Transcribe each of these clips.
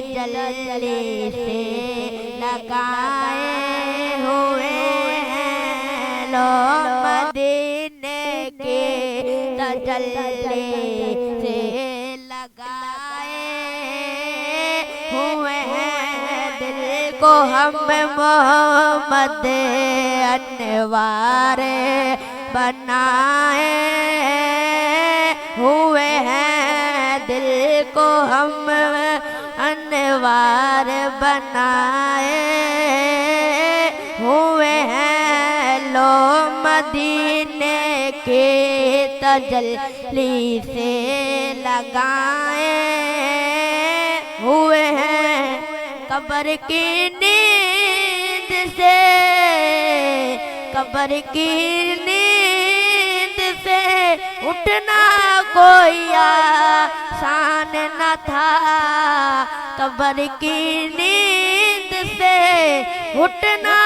तजल्ली से लगाए हुए हैं लोग मदीने के तजल्ली से लगाए हुए हैं दिल को हम मोहम्मद अनवार बनाए हुए हैं दिल को हम अनवार बनाए हुए हैं लो मदीने के तजल्ली से लगाए हुए हैं कब्र की नींद से कब्र की नींद से उठना कोई आसान न था कब्र की नींद से उठना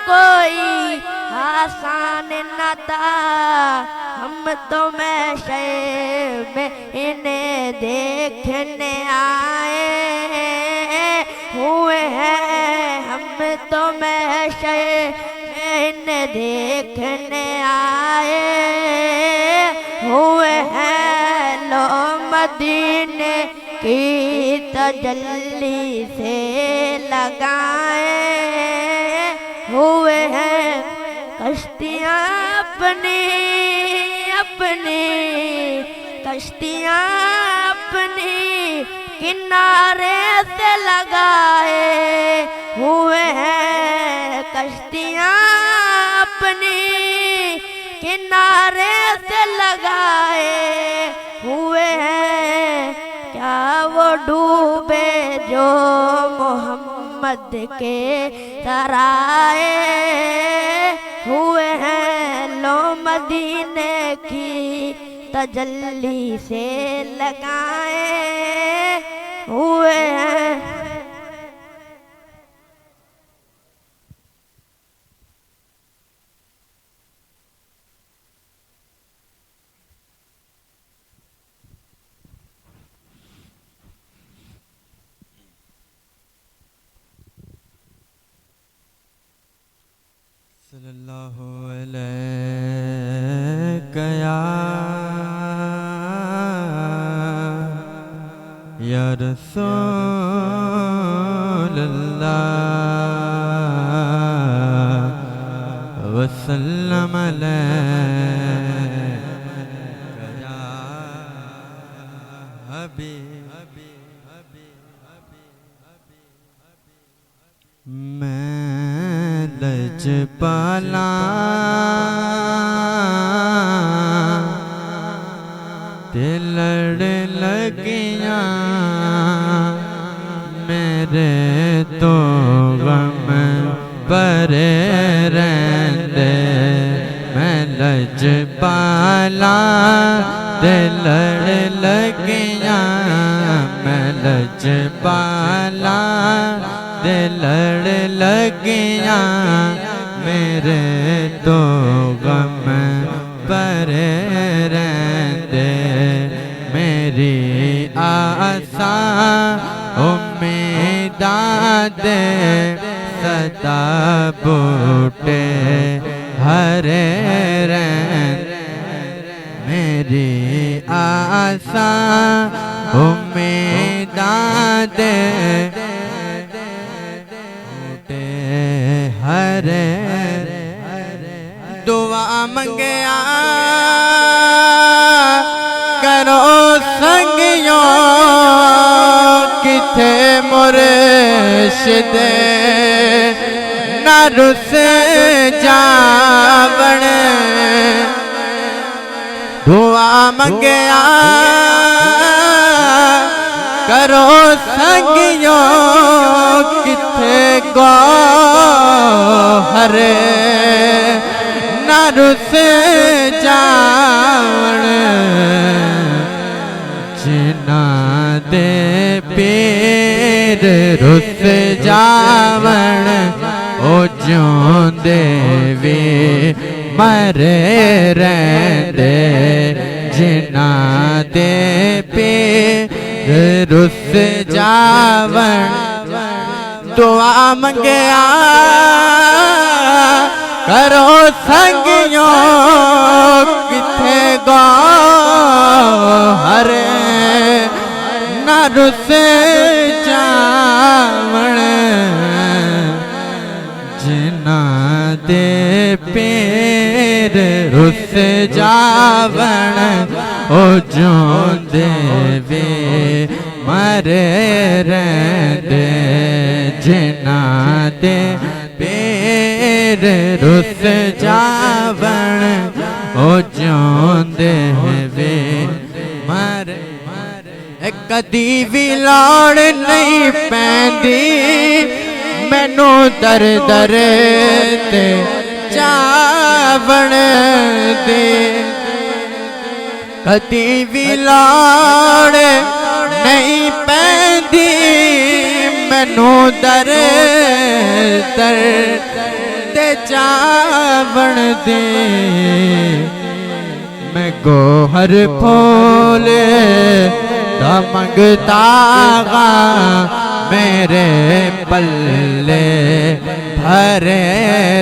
कोई आसान न था हम तो महशर में इन्हें देखने आए हुए हैं हम तो महशर में इन्हें देखने आए हुए हैं लो मदीने की तजल्ली से लगाए हुए हैं कश्तियाँ अपनी अपनी कश्तियाँ अपनी किनारे से लगाए हुए हैं कश्तियाँ अपनी किनारे से लगाए हुए हैं क्या वो डूबे जो मोहम्मद के सराए हुए हैं लो मदीने की तजल्ली से लगाए हुए हैं सल्लल्लाहु अलैहि या रसूलल्लाह वसल्लम अलैका या हबीब मैं लजपाला ते लड़ लगियां मेरे तो गम परे रहंदे मैं लजपाला ते लड़ लगियां मैं लजपाला ते लड़ लगियां मेरे तो गम परे रहंदे मेरी आसा उम्मीदां दे सदा बूटे हरे रहंदे मेरी आसा उम्मीदां दे हरे दुआ मंगया करो संगियों किथे मुर्शिदे न रुस जावण दुआ मंगया करो संगियों किथे गो हरे न रुस जावण जिना दे पीर रुस जावण ओ जोंदे वे मरे रहंदे जिना दे पीर रुस जावण दुआ मंगया करो संगियों किथे गो हरे न रुस जावण जिना दे पेर रुस जावण ओ जोंदे वे मरे रहंदे जिना दे पेर रुस जावण ओ जोंदे वे मरे कदी भी लौड़ नहीं पैंदी मैनू दर दर ते जावण दे कदी भी लौड़ नहीं पैंदी मैनू दर दर ते जावण दे मैं गोहर फूले दा मंगता गा मेरे पल्ले भरे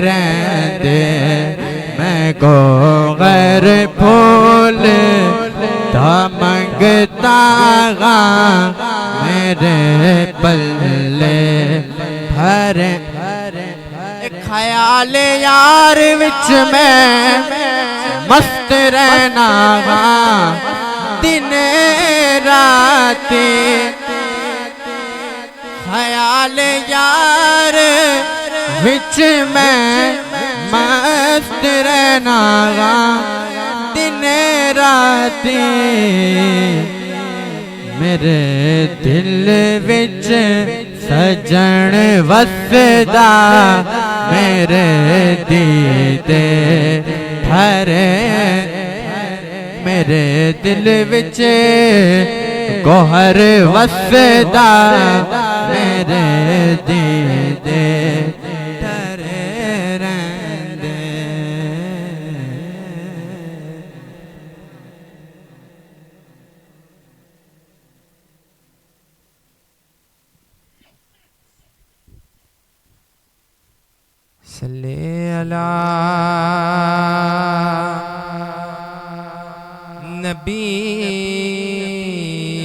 रहंदे मैं गोहर फूल दा मंगता गा मेरे पल्ले भरे ख्याल यार विच मैं मस्त रहना गा दिन राते ख्याल यार विच मैं मस्त रहना गा दिन राते मेरे दिल विच सजन वसदा मेरे दीदे भरे मेरे दिल विच गोहर वसदा मेरे दीदे भरे रहंदे सल्ले अला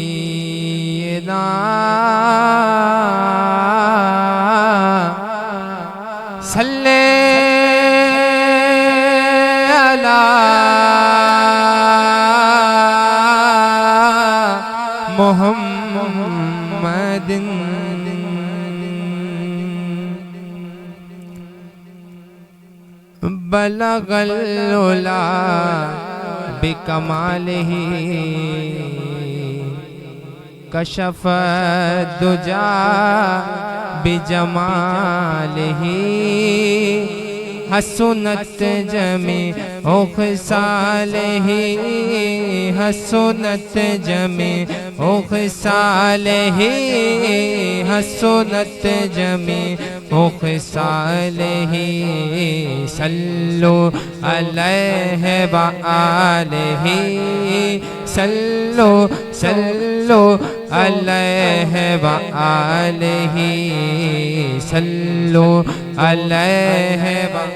नबीना सल्ले अला मुहम्मदिन बलगल उला बिकमालिही कशफ दुजा बिजमालिही हसनत जमी ओखसालिही हसनत जमी ओखसालिही हसनत जमी ओखसालिही सल्लु अलैहि व आलिही सल्लु सल्लु अलैहि व आलिही सल्लु अलैहि व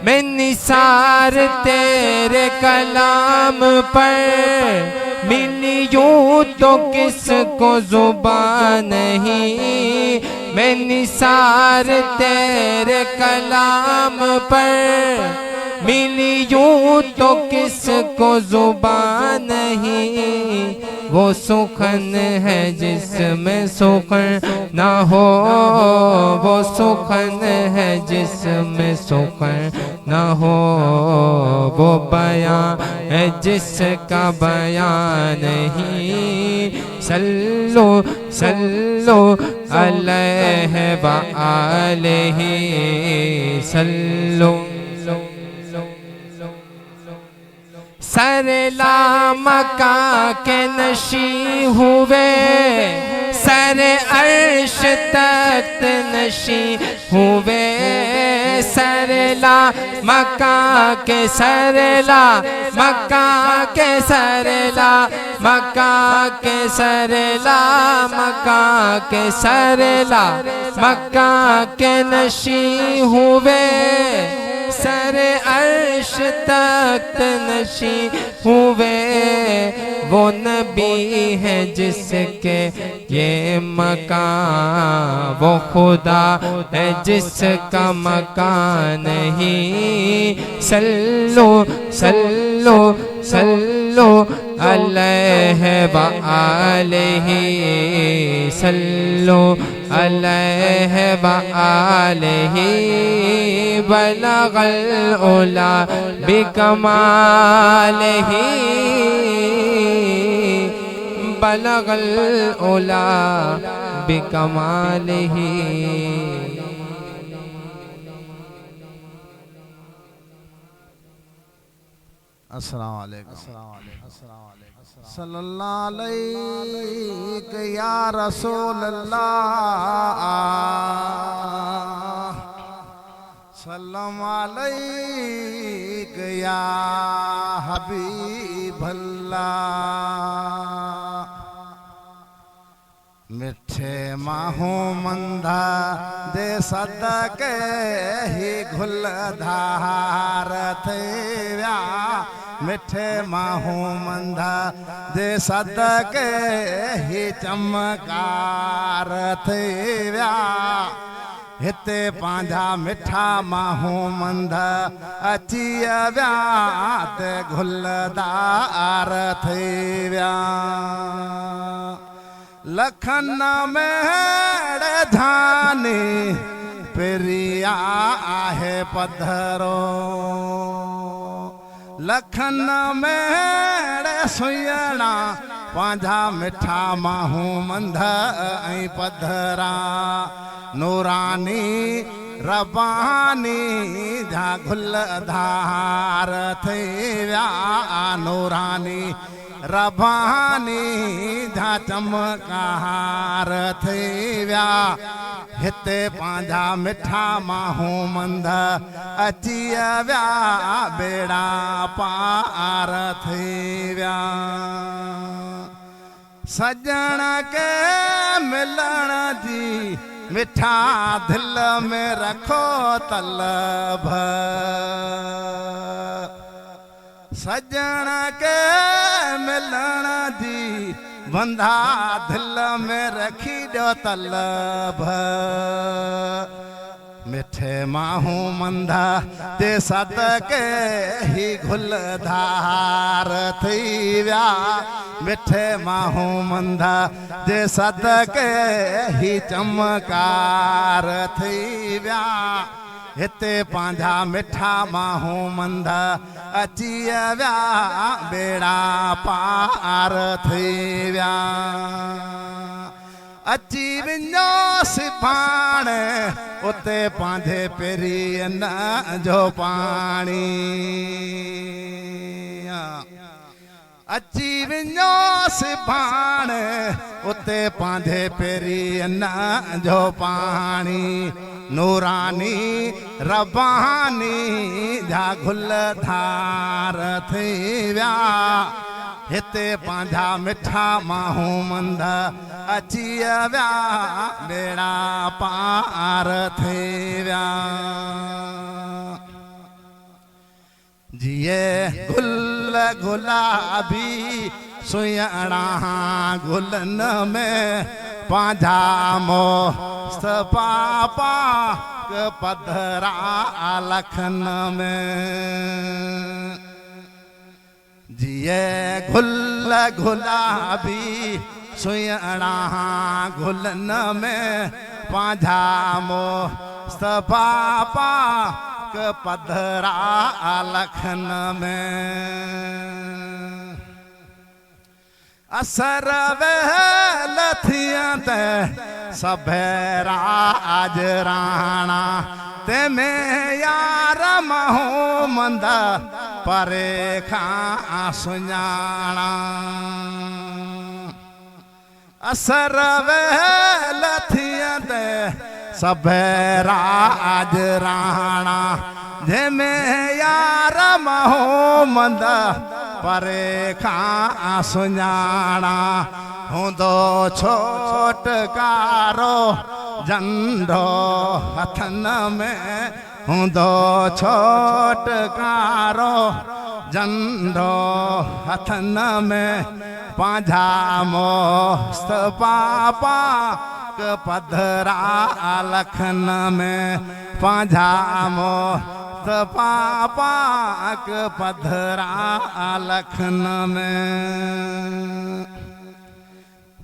मैं निसार तेरे कलाम पर मिली यूं तो किसको जुबान नहीं मैं निसार तेरे कलाम पर मिली यूं तो किसको जुबान नहीं वो सुखन है जिसमें सुखन ना हो वो सुखन है जिसमें सुखन ना हो वो बयां है जिसका बयान नहीं सल्लो सल्लो अलैहि व आलिही सल्लो सरला मका के नशी हुए सर अर्श तख्त नशी हुए सरला मक्का के सरला मक्का के सरला मक्का के सरला मक्का के सरला मक्का के नशी हुए सर अर्श तख्त नशी हुए वो नबी है जिसके ये मकान वो खुदा है जिसका मकान नहीं सल्लो सल्लो सल्लो अलैहि व आलिही सल्लो अलैहि व आलिही बलगल उला बिकमालिही बलगल उला बिकमालिही। अस्सलाम वालेकुम सल्लल्लाहु अलैहि या रसूल अल्लाह सल्लम अलैहि या हबीब अल्लाह। मिठे माहू मंदा दे सदके ही गुलधार थे व्या मिठे माहू मंदा दे सदके ही चमकार थे व्या हिते पांजा मिठा माहू मंदा अची व्या ते गुलदार थे व्या लखन में धानी प्रिया आहे पधरो लखन में सुयणा पांजा मिठा माहू मंद ऐं पधरा नूरानी रबानी जा गुलधार थे व्या नूरानी रबानी जा चमकार थे व्या हिते पांजा मिठा माहू मंद अची व्या बेड़ा पार थे व्या सजण के मिलण जी मिठा दिल में रखो तलब सजण के मिलण जी बंधा दिल में रखी दो तलब मिठे माहू मंदा ते सदके ही गुलधार थी व्या मिठे माहू मंदा ते सदके ही चमकार थी व्या हिते पांजा मिठा माहू मंदा अची व्या बेड़ा पार थी व्या अची विञो सिभाण उते पांजे पेरी न जो पाणी अची विञो सिभाण उते पांजे पेरी न जो पाणी नूरानी रबानी जा गुलधार थी व्या हिते पांजा मिठा माहू मंद अची व्या बेड़ा पार थे व्या जिए गुल गुलाबी सुयणा गुलन में पांजा मोस्त पापा पधरा लखन में जिए गुल गुलाबी सुयणा गुलन में पांजा मोस्त पापा पधरा लखन में असर वहल थियां ते सभेरा आज राणा ते में यार महू मंद परे खां सुञाणा असर वहल थियां ते सभेरा आज राणा जंहिंमें यार मोहम्मद परे खां सुञाणा हूंदो छोटकारो झंडो हथनि में हूंदो छोटकारो झंडो हथनि में पंहिंजा मस्त पापा पधरा लखन में पंहिंजा मस्त पापा पधरा लखन में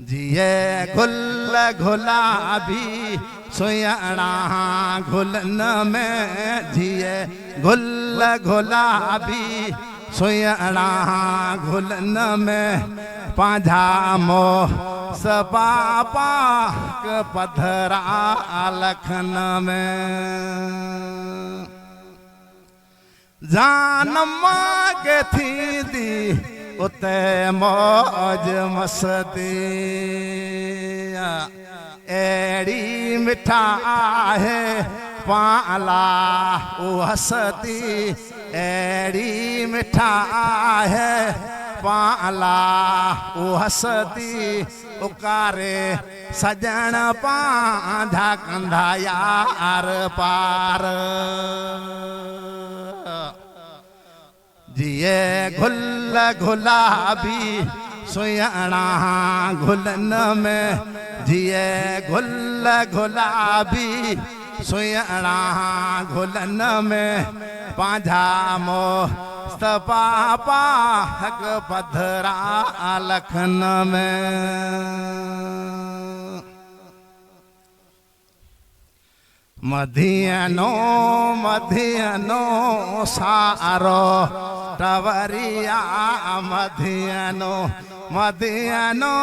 जिए गुल गुलाबी सुयणा गुलन में जिए गुल गुलाबी सुयणा गुलन में पंहिंजा मोस पापा पधरा लखन में जान मांगे थी दी उते मौज मस्ती एड़ी मिठा है पाला ओ हसती एड़ी मिठा है पाला ओ हसती उकारे सजन पांधा कंधा यार पार जिए गुल गुलाबी सुयणा गुलन में जिए गुल गुलाबी सुयणा गुलन में पंहिंजा मस्त पापा पधरा लखन में मधियनो मधियनो सारो टवरिया मधियनो मधियनो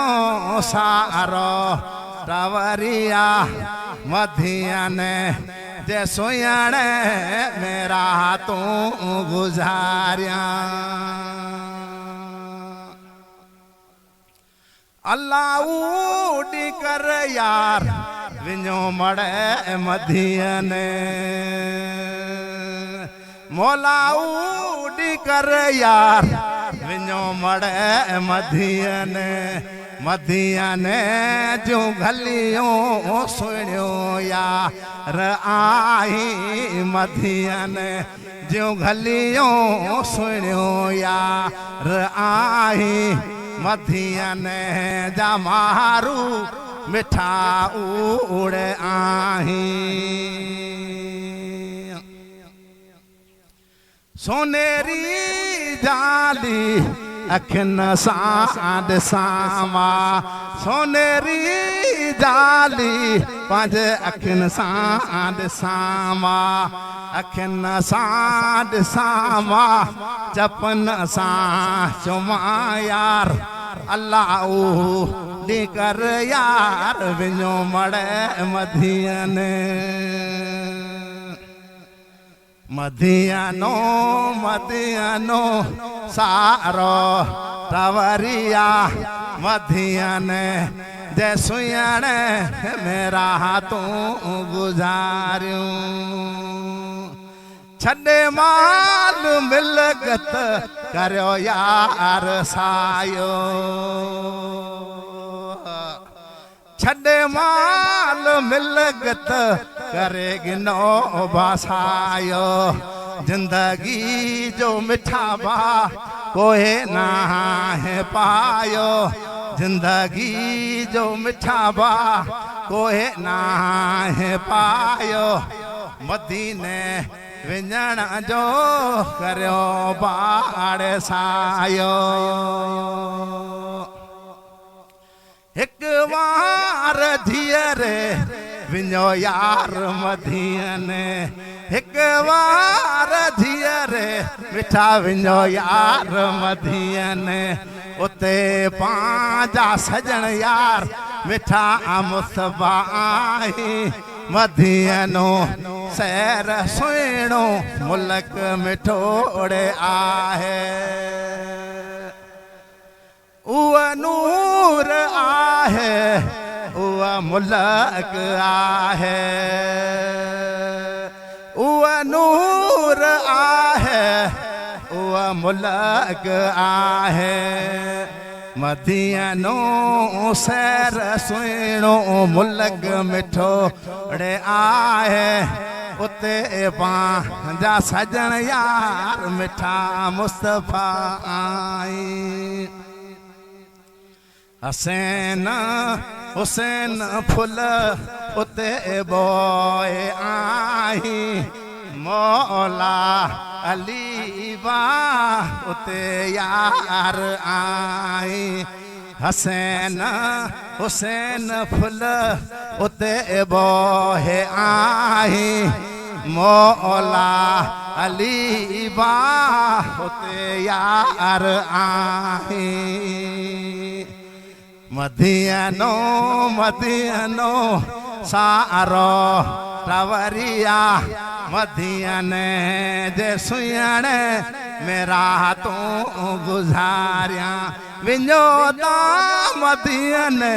सारो टवरिया मधियने जे सुयण मेरा तू गुजारिया अल्लाह उड़ी कर यार विञो मड़े मधियने मौला उड़ी कर यार विञो मड़े मधियने मधियने जो गलियों सुनियो यार आई मधियने जो गलियों सुनियो यार आई मधियने जा मारू मिठा उड़े आही सोनेरी जाली अखिन साड सामा सोनेरी जाली पंज अखिन साड सामा अखिन साड सामा जपन सा चुमा यार अल्लाह दी कर यार विञो मड़े मधियने मधियनो मधियनो सारो टवरिया मधियने जे सुयण मेरा तू गुजारियूं छॾे माल मिलगत करियो यार सायो छॾे माल मिलगत करे गिनो बासायो जिंदगी जो मिठा बा कोई ना है पायो जिंदगी जो मिठा बा कोई ना है पायो मदीने विञण जो करियो बाड़ सायो एक वार धीअरे विञो यार मधियने एक वार धीअरे मिठा विञो यार मधियने उते पंहिंजा सजण यार मिठा मुस्तफा आई मधियनो सैर सुहिणो मुल्क मिठोड़े आहे उह नूर आहे उआ मुल्क आहे उआ नूर आहे उआ मुल्क आहे मदीनो सैर सुहिणो मुल्क मिठो ड़े आहे उते पंहिंजा सजण यार मिठा मुस्तफ़ा आई हसैन हुसैन फुल उते बोए आई मौला अली बा उते यार आई हसैन हुसैन फुल उते बोए आई मौला अली बा उते यार आई मदीनो मदीनो सारो रवरिया मदीने जे सुयणे मेरा तू गुजारिया विञो ता मदीने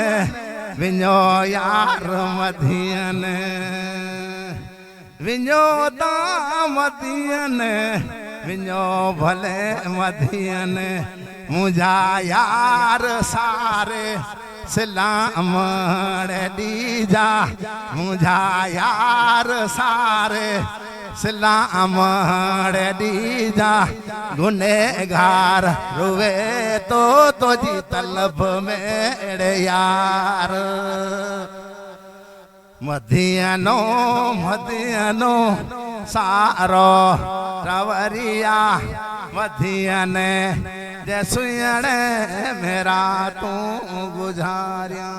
विञो यार मदीने विञो ता मदीने विञो भले मदीने मुझा यार सारे सलाम दीजा मुझा यार सारे सलाम दीजा गुनेगार रुवे तो तुझी तलब मेरे यार मदीनो मदीनो सारो रवरिया मदीने जे सुयणे मेरा तू गुजारिया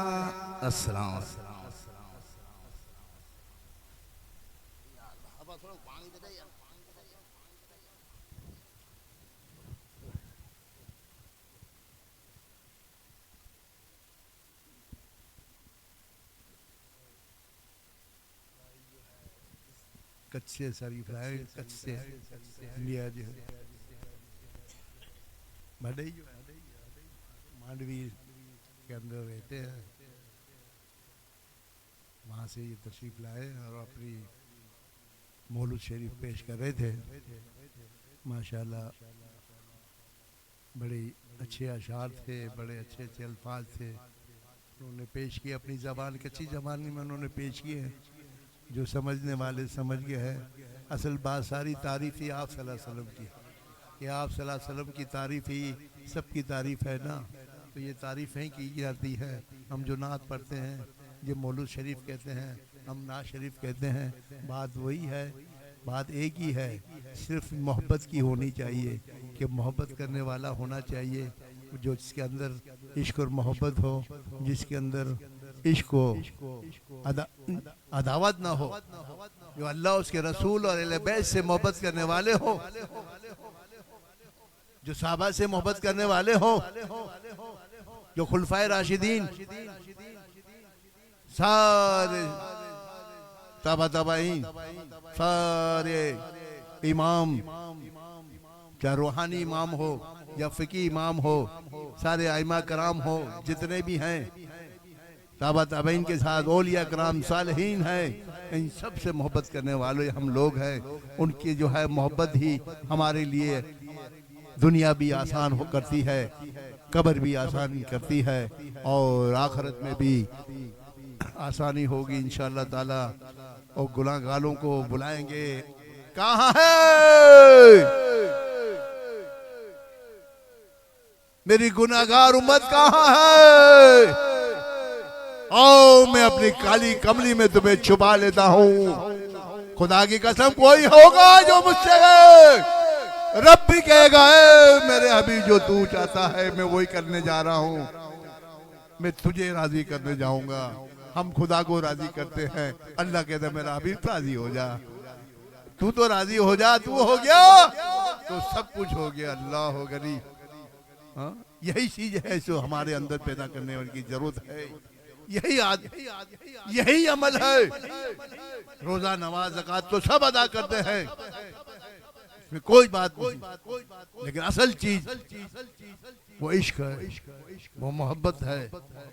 अस्सलाम कच्चे शरीफ है कच्चे लिया जी भदई मांडवी के अंदर रहते हैं वहाँ से ये तशरीफ लाए और अपनी मौलूद शरीफ पेश कर रहे थे माशाल्लाह बड़े अच्छे अशार थे बड़े अच्छे अच्छे अल्फाज थे उन्होंने पेश किए अपनी ज़बान कच्ची ज़बान में उन्होंने पेश किए हैं जो समझने वाले समझ गए हैं असल बात सारी तारीफ़ ही आप सल्लल्लाहु अलैहि वसल्लम की कि आप सल्लल्लाहु अलैहि वसल्लम की तारीफ़ ही सबकी तारीफ़ है ना तो ये तारीफ़ें की जाती है हम जो नात पढ़ते हैं जो मौलूद शरीफ कहते हैं हम नात शरीफ कहते हैं बात वही है बात एक ही है सिर्फ मोहब्बत की होनी चाहिए कि मोहब्बत करने वाला होना चाहिए जो जिसके अंदर इश्क और मोहब्बत हो जिसके अंदर इश्क हो अदावत ना हो जो अल्लाह उसके रसूल और अहले बैत से मोहब्बत करने वाले हो जो साहबा से मोहब्बत करने वाले हो जो खुलफाए राशिदीन सारे तबाइन सारे इमाम चाहे रूहानी इमाम हो या फ़िकी इमाम हो सारे आइमा कराम हो जितने भी हैं ताबईन के साथ औलिया कराम सालिहीन हैं इन सब से मोहब्बत करने वाले हम लोग हैं उनकी जो है मोहब्बत ही हमारे लिए दुनिया भी आसान हो करती है कब्र भी आसान करती है और आखिरत में भी आसानी होगी इंशाअल्लाह ताला और गुनाहगारों को बुलाएंगे कहाँ है मेरी गुनाहगार उम्मत कहाँ है आओ मैं अपनी काली कमली में तुम्हें छुपा लेता हूँ खुदा की कसम कोई होगा जो मुझसे रब भी कहेगा मेरे हबीब जो तू चाहता है मैं वही करने जा रहा हूँ मैं तुझे राजी करने जाऊंगा हम खुदा को राजी करते हैं अल्लाह कहता मेरा हबीब राजी हो जा तू तो राजी हो जा तू हो गया तो सब कुछ हो गया अल्लाह हो गनी यही चीज है जो हमारे अंदर पैदा करने की जरूरत है यही अमल है रोजा नमाज ज़कात तो सब अदा करते हैं इसमें कोई बात नहीं लेकिन असल चीज वो इश्क है वो मोहब्बत है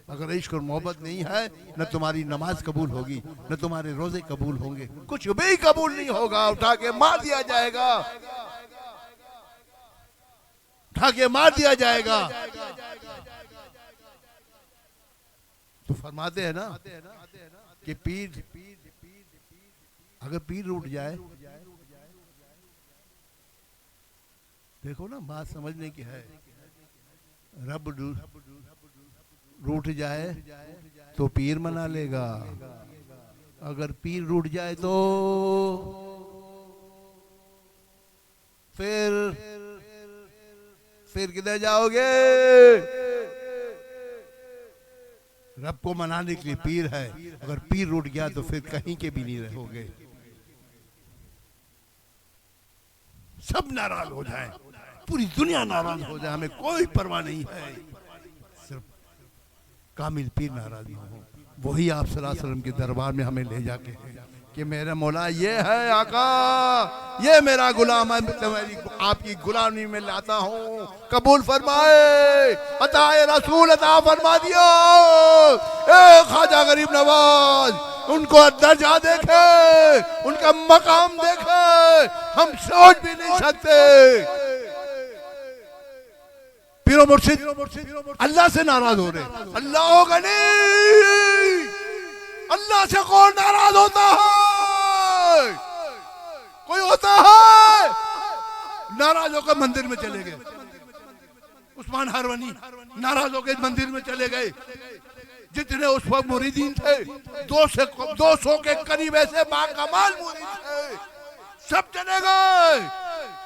अगर इश्क और मोहब्बत नहीं है, न तुम्हारी नमाज कबूल होगी, न तुम्हारे रोजे कबूल होंगे, कुछ भी कबूल नहीं होगा। उठा के मार दिया जाएगा, उठा के मार दिया जाएगा। तो फरमाते हैं ना कि पीर, अगर पीर रूठ जाए, देखो ना बात समझने की है, रब रूठ जाए तो पीर मना लेगा, अगर पीर रूठ जाए तो फिर किधर जाओगे? रब को मनाने के लिए पीर है, अगर पीर रूठ गया तो फिर कहीं के भी नहीं रहोगे। सब नाराज हो जाए, पूरी दुनिया नाराज हो जाए, हमें कोई परवाह नहीं है, सिर्फ कामिल पीर नाराज ना हो। वही आप सल्लल्लाहु अलैहि वसल्लम के दरबार में हमें ले जाके कि मेरा मौला ये है, आका ये मेरा गुलाम है, तुम्हारी आपकी गुलामी में लाता हूँ, कबूल फरमाए, अताए रसूल अता फरमा दियो। ए ख्वाजा गरीब नवाज, उनको दर्जा देखे, उनका मकाम देखे, हम सोच भी नहीं सकते। पीरो मुर्शिद अल्लाह से नाराज हो रहे, अल्लाह होगा नहीं, अल्लाह से कौन नाराज होता है? कोई होता है? नाराज होकर मंदिर में चले गए, उस्मान हरवनी नाराज होकर मंदिर में चले गए। जितने उस वक्त मुरीदीन थे, 200 के करीब ऐसे बाकमाल मुरीद थे, सब चले गए,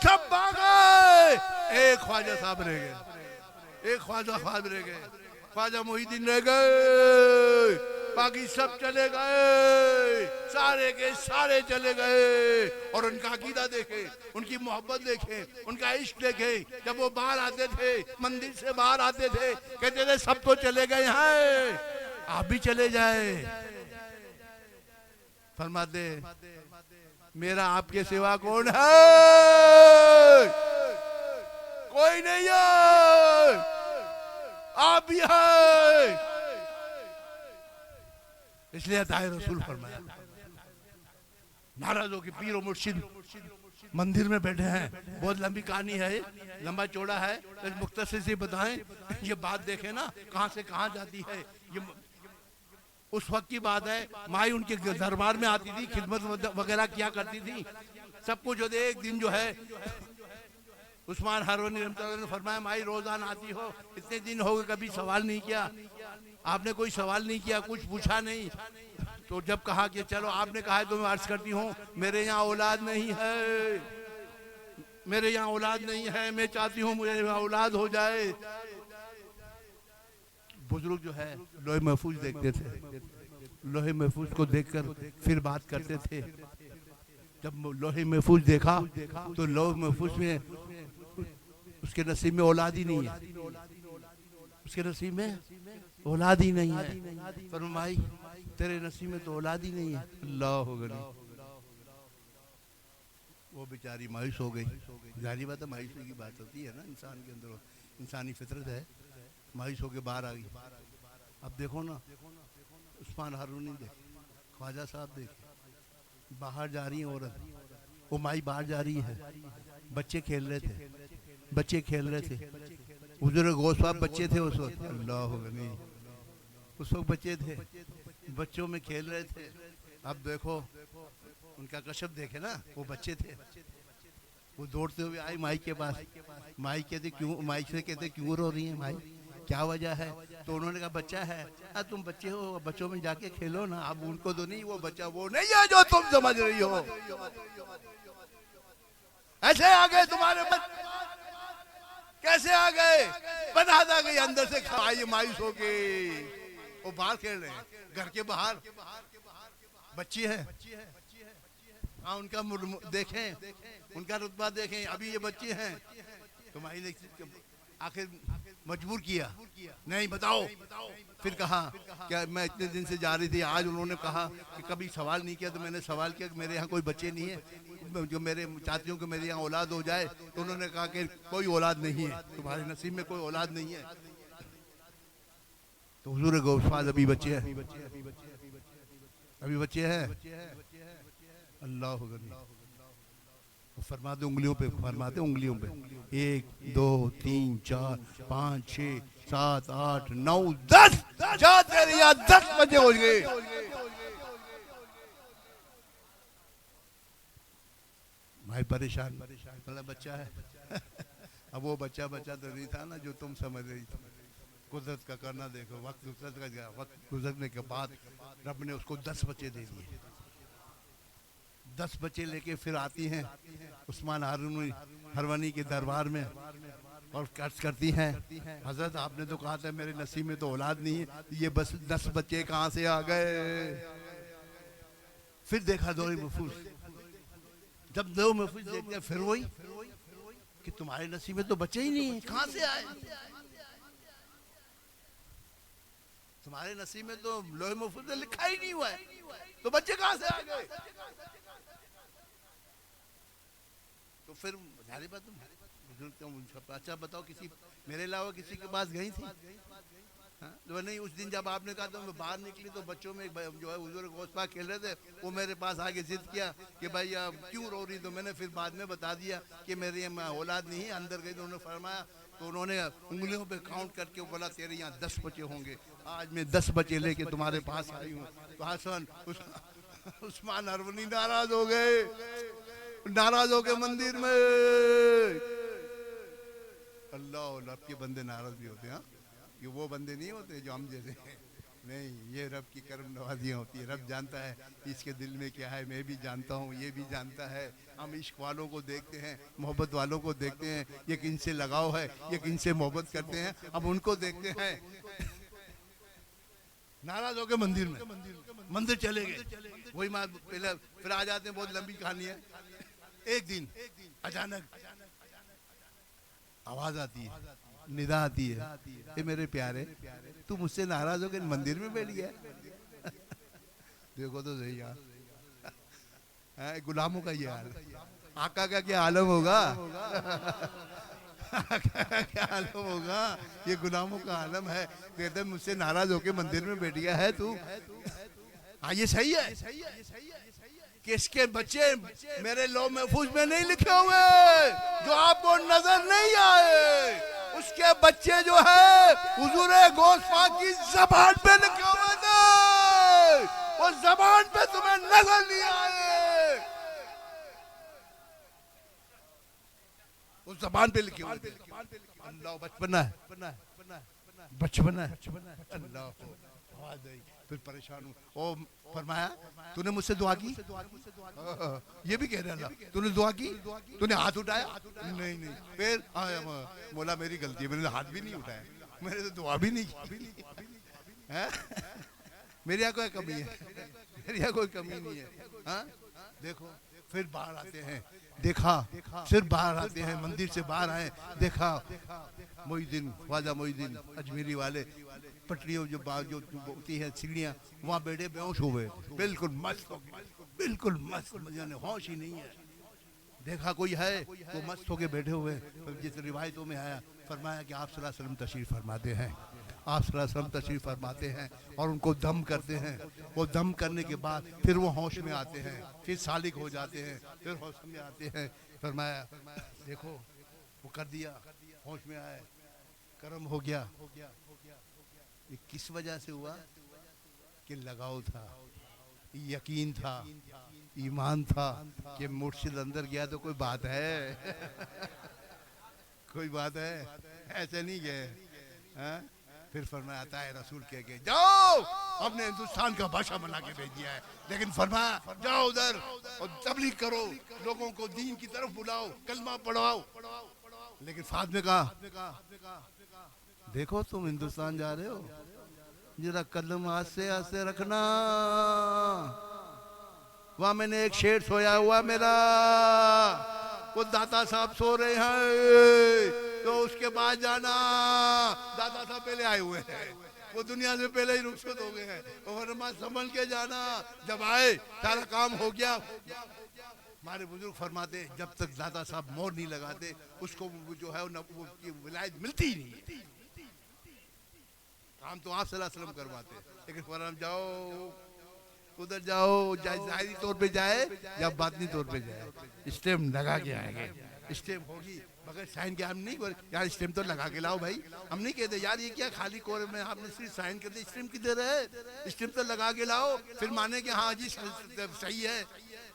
सब भाग गए, एक ख्वाजा साहब रह गए, एक ख्वाजा साहब रह गए, ख्वाजा मोहिद्दीन रह गए, बाकी सब चले गए, सारे के सारे चले गए। और उनका अकीदा देखे, उनकी मोहब्बत देखे, उनका इश्क देखे। जब वो बाहर आते थे, मंदिर से बाहर आते थे, कहते थे सब तो चले गए हैं, आप भी चले जाए। फरमाते मेरा आपके सिवा कौन है? कोई नहीं है, आप भी है। इसलिए अताए रसूल फरमाया, नाराजों के पीर और मुर्शिद मंदिर में बैठे हैं। बहुत लंबी कहानी है, लंबा चौड़ा है, तो मुख्तसर से बताएं। ये बात देखें ना कहां से कहां जाती है। ये उस वक्त की बात है, माई उनके दरबार में आती थी, खिदमत वगैरह किया करती थी, सब कुछ होते। एक दिन जो है उस्मान हरवनी ने फरमाया, माई रोजाना आती हो, इतने दिन हो गए कभी सवाल नहीं किया, आपने कोई सवाल नहीं किया, कुछ पूछा नहीं। तो जब कहा कि चलो आपने कहा है तो मैं अर्ज करती हूँ, मेरे यहाँ औलाद नहीं है, मेरे यहाँ औलाद नहीं है, मैं चाहती हूँ मुझे औलाद हो जाए। बुजुर्ग जो है लोहे महफूज देखते थे, लोहे महफूज को देखकर फिर बात करते थे। जब लोहे महफूज देखा तो लोहे महफूज में उसके नसीब में औलाद ही नहीं है, उसके नसीब में औलाद ही नहीं है। फरमाई तेरे नसीब में तो औलाद ही नहीं है। अल्लाह हो गई, वो बेचारी मायूस हो गई। जारी बात है, मायूसी की बात होती है ना, इंसान के अंदर इंसानी फितरत है, मायूस होकर बाहर आ गई। अब देखो ना, उस्मान हारूनी देखे, ख्वाजा साहब देखे, बाहर जा रही है औरत, वो माई बाहर जा रही है, बच्चे खेल रहे थे, बच्चे खेल रहे थे। बुजुर्ग गौस साहब बच्चे थे उस वक्त, अल्लाह हो गई, उस वक्त बच्चे थे, बच्चों में खेल रहे थे। अब देखो उनका कशफ देखे ना, वो बच्चे थे, वो दौड़ते हुए आई माई के पास। माई कहते क्यों, माई से कहते क्यों रो रही है माई, क्या वजह है? तो उन्होंने कहा बच्चा है। तुम बच्चे हो, बच्चों में जाके खेलो ना। अब उनको तो नहीं, वो बच्चा वो नहीं है जो तुम समझ रही हो। ऐसे आ गए तुम्हारे बच्चे, कैसे आ गए? बना दा गई अंदर से, खाई मायूस हो गई। वो बाहर खेल रहे हैं, घर के बाहर बच्ची है। हाँ, उनका देखें, उनका रुतबा देखें, अभी ये बच्चे हैं। तो माई ने आखिर मजबूर किया, नहीं बताओ। फिर कहा क्या मैं इतने दिन से जा रही थी, आज उन्होंने कहा कि कभी सवाल नहीं किया, तो मैंने सवाल किया कि मेरे यहाँ कोई बच्चे नहीं है, जो मेरे चाहती हूँ कि मेरे यहाँ औलाद हो जाए। तो उन्होंने कहा कि कोई औलाद नहीं है, तुम्हारे नसीब में कोई औलाद नहीं है। तो तो हुजूर गौसपाद अभी बच्चे हैं, अभी बच्चे हैं। अल्लाह फरमाते उंगलियों पे, फरमाते उंगलियों पे 1 2 3 4 5 6 7 8 9 10 जाते रहिए 10 बजे हो गए। भाई परेशान, मतलब बच्चा है अब वो बच्चा तो नहीं था ना जो तुम समझ रही थी। कुदरत का करना देखो, वक्त गुजरने के बाद रब ने उसको 10 बच्चे दे दिए। 10 बच्चे लेके फिर आती हैं उस्मान हरवनी के दरबार में और कर्ज करती हैं, हजरत आपने तो कहा था मेरे नसीब में तो औलाद नहीं है, ये बस 10 बच्चे कहाँ से आ गए। फिर देखा दो महफूज, जब दो महफूज देखते हैं फिर वही कि तुम्हारे नसीब में तो बच्चे ही नहीं है, कहाँ से आए। तुम्हारे नसीब में तो लोहे महफूज में लिखा ही नहीं हुआ है, तो बच्चे कहाँ से आ गए। तो फिर सारी बात अच्छा बताओ, किसी मेरे अलावा किसी के पास गई थी? हाँ? तो नहीं, उस दिन जब आपने कहा तो मैं बाहर निकली तो बच्चों में जो है हुजूर गौसपाक खेल रहे थे, वो मेरे पास आके जिद किया कि भाई आप क्यों रो रही। तो मैंने फिर बाद में बता दिया कि मेरी औलाद नहीं है। अंदर गई तो उन्होंने फरमाया, तो उन्होंने उंगलियों पे काउंट करके बोला तेरे यहाँ 10 बच्चे होंगे। आज मैं 10 बच्चे लेके तुम्हारे पास आई हूँ। तो हसन उस्मान हरवनी नाराज हो गए, नाराज हो गए मंदिर में। अल्लाह के बंदे नाराज भी होते हैं, ये वो बंदे नहीं होते जो हम जैसे नहीं, ये रब की करम नवाजियाँ होती है। रब जानता है इसके दिल में क्या है, मैं भी जानता हूँ, ये भी जानता है। हम इश्क वालों को देखते हैं, मोहब्बत वालों को देखते हैं, ये किन से लगाव है, ये किन से मोहब्बत करते हैं, अब उनको देखते हैं। नाराज हो गए मंदिर में, मंदिर चले गए। वही बात पहले फिर आ जाते हैं, बहुत लंबी कहानी है। एक दिन अचानक आवाज आती है, निदा आती है, ये मेरे प्यारे तू मुझसे नाराज हो गए मंदिर में बैठ गया। देखो तो सही यार, गुलामों का ये हाल, आका का क्या आलम होगा। क्या आलम होगा, ये गुलामों का आलम है। कहते मुझसे नाराज होके मंदिर में बैठ गया है तू। हाँ ये सही है कि इसके बच्चे मेरे लौह महफूज में नहीं लिखे हुए, जो आपको नजर नहीं आए। उसके बच्चे जो है हुजूर गौसपाक की ज़बान पे लिखे हुए थे, वो ज़बान पे तुम्हें नजर नहीं आए, उस ज़बान पे लिखे हुए थे। अल्लाह बचपना है, बचपना है। अल्लाह फिर परेशान हूँ। ओ फरमाया तूने मुझसे दुआ की, ये भी कह रहा था तूने दुआ की, तूने हाथ उठाया नहीं नहीं। फिर बोला मेरी गलती है, मैंने हाथ भी नहीं उठाया, मैंने तो दुआ भी नहीं की। मेरे यहाँ कोई कमी है, मेरे यहाँ कोई कमी नहीं है। हाँ देखो फिर बाहर आते हैं, देखा फिर बाहर आते हैं, मंदिर से बाहर आए, देखा मोइनुद्दीन ख्वाजा मोइनुद्दीन अजमेरी वाले पटरियों जो होती है सीढ़ियाँ, वहाँ बैठे बेहोश हो गए, बिल्कुल मस्त, बिल्कुल मस्त, मुझे होश ही नहीं है। देखा कोई है वो मस्त होके बैठे हुए, जिस रिवायतों में आया फरमाया कि आप सल्लल्लाहु अलैहि वसल्लम तशरीफ फरमाते हैं, आप सल्लल्लाहु अलैहि वसल्लम तशरीफ फरमाते हैं और उनको दम करते हैं। वो दम करने के बाद फिर वो होश में आते हैं, फिर सालिक हो जाते हैं, फिर होश में आते हैं। फरमाया देखो वो कर दिया, होश में आए, कर्म हो गया। ये किस वजह से हुआ कि लगाव था, यकीन था, ईमान था कि मुर्शिद अंदर गया तो कोई बात है। कोई बात है, ऐसे नहीं गए। फिर फरमाया आता है रसूल कह के जाओ, हमने हिंदुस्तान का भाषा बना के भेज दिया है, लेकिन फरमाया जाओ उधर और तबलीग करो, लोगों को दीन की तरफ बुलाओ, कलमा पढ़ाओ। लेकिन साथ में कहा देखो तुम हिंदुस्तान जा रहे हो, जरा कदम आस्ते आस्ते रखना, वहां मैंने एक शेर सोया हुआ मेरा, वो दाता साहब सो रहे हैं, तो उसके बाद जाना। दाता साहब पहले आए हुए हैं, वो दुनिया से पहले ही रुखसत हो गए हैं, और संभल के जाना। जब आए सारा काम हो गया। हमारे बुजुर्ग फरमाते जब तक दाता साहब मोहर नहीं लगाते उसको जो है वो विलायत मिलती ही नहीं। काम तो आप सल्लल्लाहु अलैहि वसल्लम करवाते, लेकिन फरमाया जाओ उधर जाओ, जाहिरी तौर पे जाए या बातनी तौर पे जाए, स्टेम लगा के आएंगे। स्टेम होगी मगर साइन के, हम नहीं यार स्टेम तो लगा के लाओ भाई। हम नहीं कहते यार ये क्या खाली कोर में आपने सिर्फ साइन कर दिया, स्टेम किधर है? स्टेम तो लगा के लाओ, फिर माने कि हाँ जी सही है,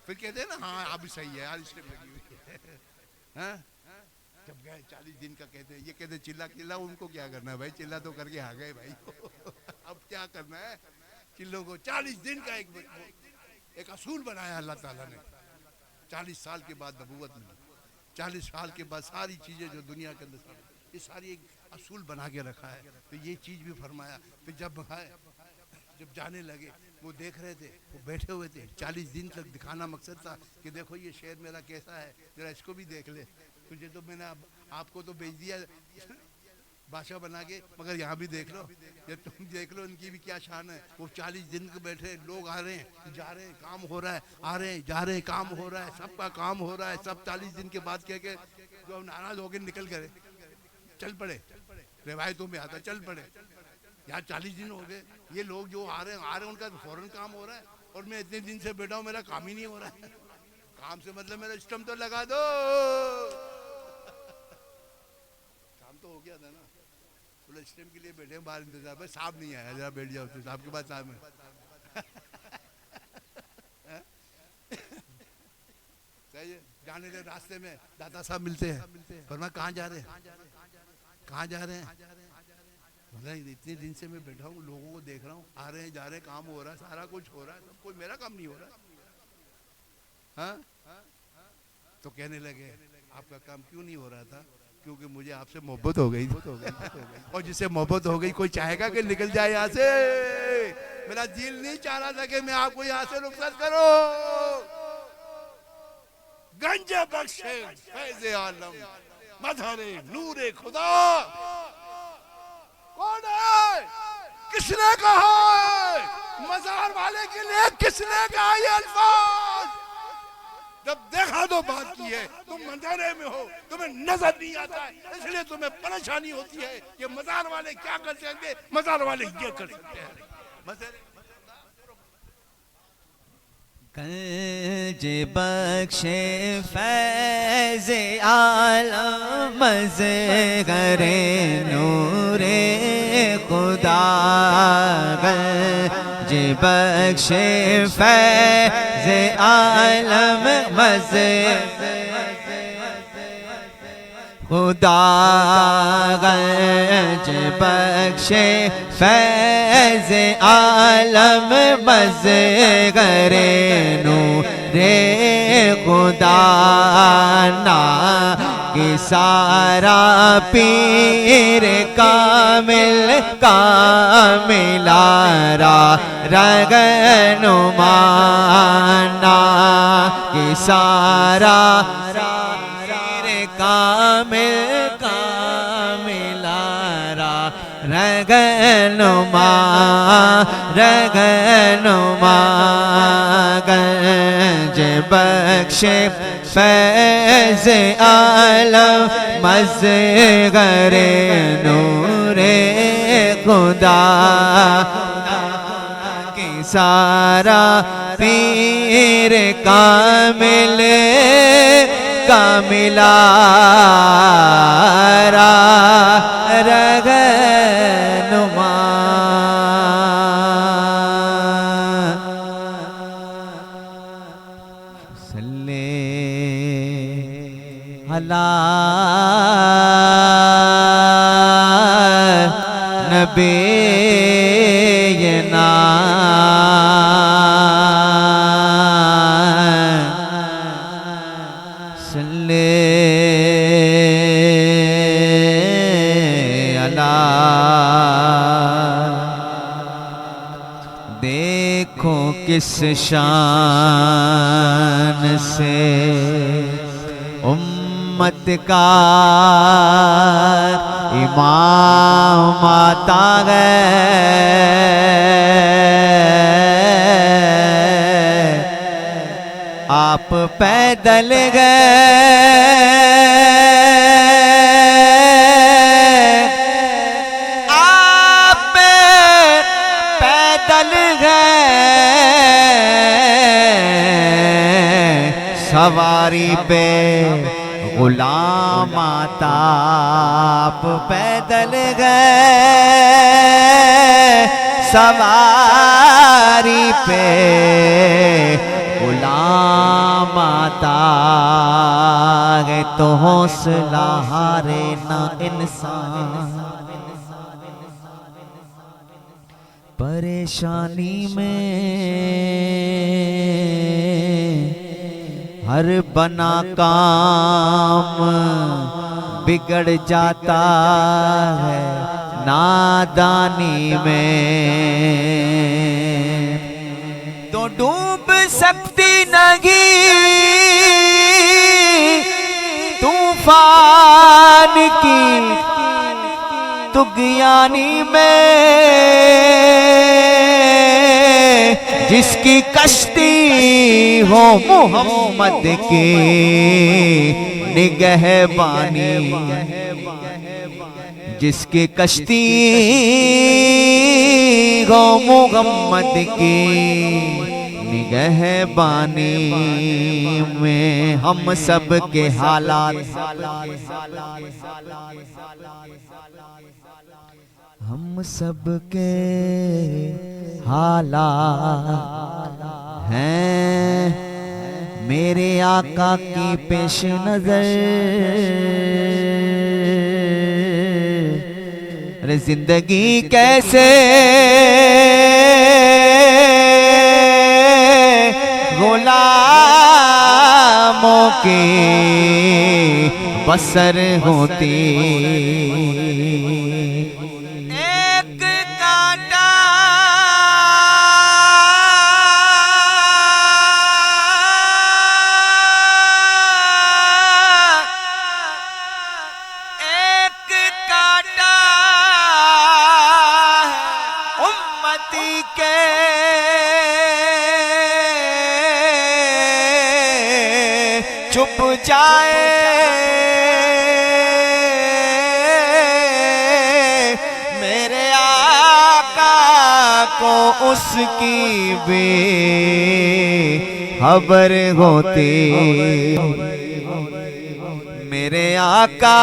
फिर कहते हैं ना हाँ आप भी सही है यार स्टेम लगी हुई है। हाँ? जब गए 40 दिन का कहते हैं, ये कहते चिल्ला चिल्ला, उनको क्या करना है भाई, चिल्ला तो करके आ गए भाई। अब क्या करना है चिल्लों को? 40 दिन का एक असूल बनाया अल्लाह ताला ने। 40 साल के बाद नबूवत मिली, 40 साल के बाद सारी चीज़ें जो दुनिया के अंदर ये सारी एक असूल बना के रखा है। तो ये चीज़ भी फरमाया। फिर जब जाने लगे वो देख रहे थे, वो बैठे हुए थे, 40 दिन तक दिखाना मकसद था कि देखो ये शेर मेरा कैसा है, जरा इसको भी देख ले। तुझे तो मैंने आपको तो भेज दिया बादशाह बना के, मगर यहाँ भी देख लो, ये तुम देख लो इनकी भी क्या शान है। वो 40 दिन के बैठे, लोग आ रहे हैं जा रहे हैं, काम हो रहा है, आ रहे हैं जा रहे हैं, काम हो रहा है, सबका काम हो रहा है। सब 40 दिन के बाद कह के जो नाराज हो गए निकल गए, चल पड़े, रिवायतों में आता चल पड़े। यार 40 दिन हो गए, ये लोग जो आ रहे हैं उनका तो फौरन काम हो रहा है, और मैं इतने दिन से बैठा हूँ मेरा काम ही नहीं हो रहा है। काम से मतलब मेरा सिस्टम तो लगा दो। काम तो हो गया था ना, बोला स्टेम के लिए बैठे बाहर इंतजार पर, साहब नहीं आया, जरा बैठ जाओ, तो साहब के पास साहब है। सही है। जाने के रास्ते में दादा साहब मिलते हैं, पर मैं कहाँ जा रहे हैं, कहाँ जा रहे हैं? मतलब इतने दिन से मैं बैठा हूँ, लोगों को देख रहा हूँ, आ रहे हैं जा रहे हैं, काम हो रहा है, सारा कुछ हो रहा है, सब कोई मेरा काम नहीं हो रहा। हाँ? तो कहने लगे आपका काम क्यों नहीं हो रहा था? क्योंकि मुझे आपसे मोहब्बत हो गई। और जिससे मोहब्बत हो गई, कोई चाहेगा कि निकल जाए यहाँ से? मेरा दिल नहीं चाह रहा था कि मैं आपको यहाँ से रुखसत करो। गंजे बख्शे फैज़े आलम मज़हरे नूरे खुदा, कौन है? किसने कहा है? मज़ार वाले के लिए किसने कहा ये अल्फाज? जब देखा तो बात की है, तुम मंदिर में हो, तुम्हें नजर नहीं आता है, इसलिए तुम्हें परेशानी होती है कि मजार वाले क्या कर सकते, मजार वाले ये कर सकते हैं। गंज बख्शे फैज़ आलम मज़हरे नूरे खुदा, गंज बख्शे फैज़ आलम मज़हरे खुदा, गंज बख्शे फैज़ आलम मज़हरे नूरे खुदा, ना कि सारा पीर कामिल कामिलारा रगनुमा, ना कि सारा कामिल कामिलारा रगनुमा, रगनुमा, गंज बख्शे फैज़ आलम मज़हरे नूरे खुदा, कि सारा पीर कामिल कामिलारा रगनुमा। सल्ले अला नबीना किस शान से उम्मत का इमाम आता गए, आप पैदल गए, आप पैदल गए सवारी पे गुलाम आता आप पैदल गए सवारी पे गुलाम आता है तो हौसला हारे ना इंसान परेशानी में हर बना काम बिगड़ जाता है नादानी में तो डूब सकती नहीं तूफान की तुगयानी में जिसकी कश्ती हो मोहम्मद की निगहबानी जिसकी कश्ती हो मोहम्मद की निगहबानी में हम सब के हालात हम सब के हालात हैं मेरे आका की पेश नजर अरे जिंदगी कैसे गुलामों के बसर होती एक कांटा उम्मती के चुप जाए मेरे आका को उसकी भी खबर होती मेरे आका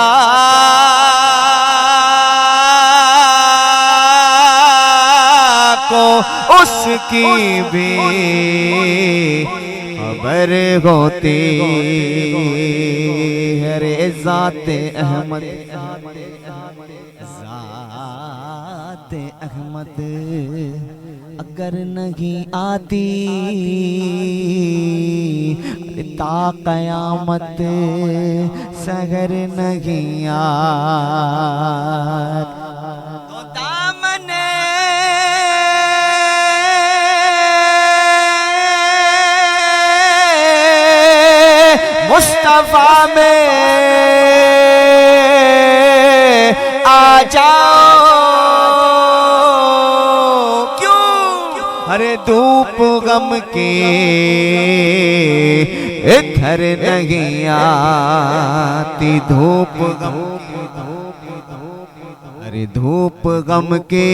को उसकी भी खबर होती हरे ज़ाते अहमद ज़ाते अहमद अगर नहीं आती ता क़यामत सहर नहीं आती तो दामने मुस्तफा में आ जाओ क्यों अरे धूप गम के इधर नहीं आती धूप गम अरे धूप गम के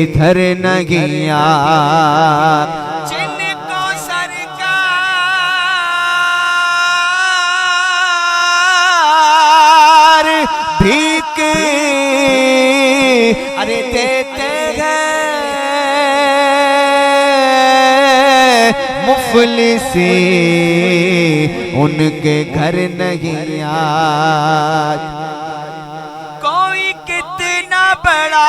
इधर नहीं आती भीख अरे देते हैं मुफलिसी उनके घर नहीं आज कोई कितना बड़ा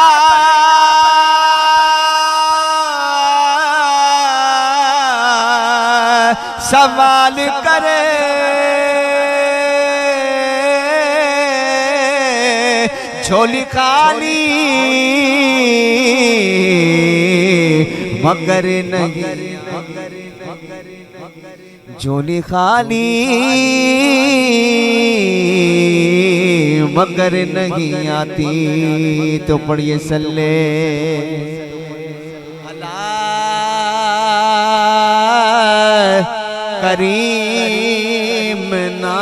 सवाल करे झोली खाली मगर नहीं झोली खाली मगर नहीं आती तो पढ़िए सल्ले अल्लाह करीम ना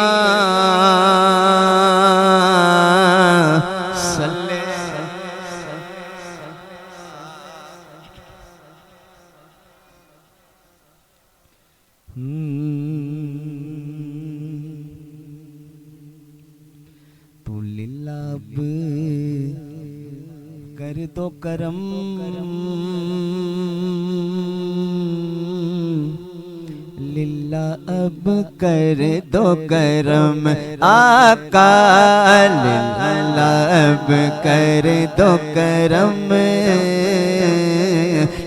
तू लिल्लाब कर दो करम लिल्ला अब कर दो करम आका लिल्ला अब कर दो करम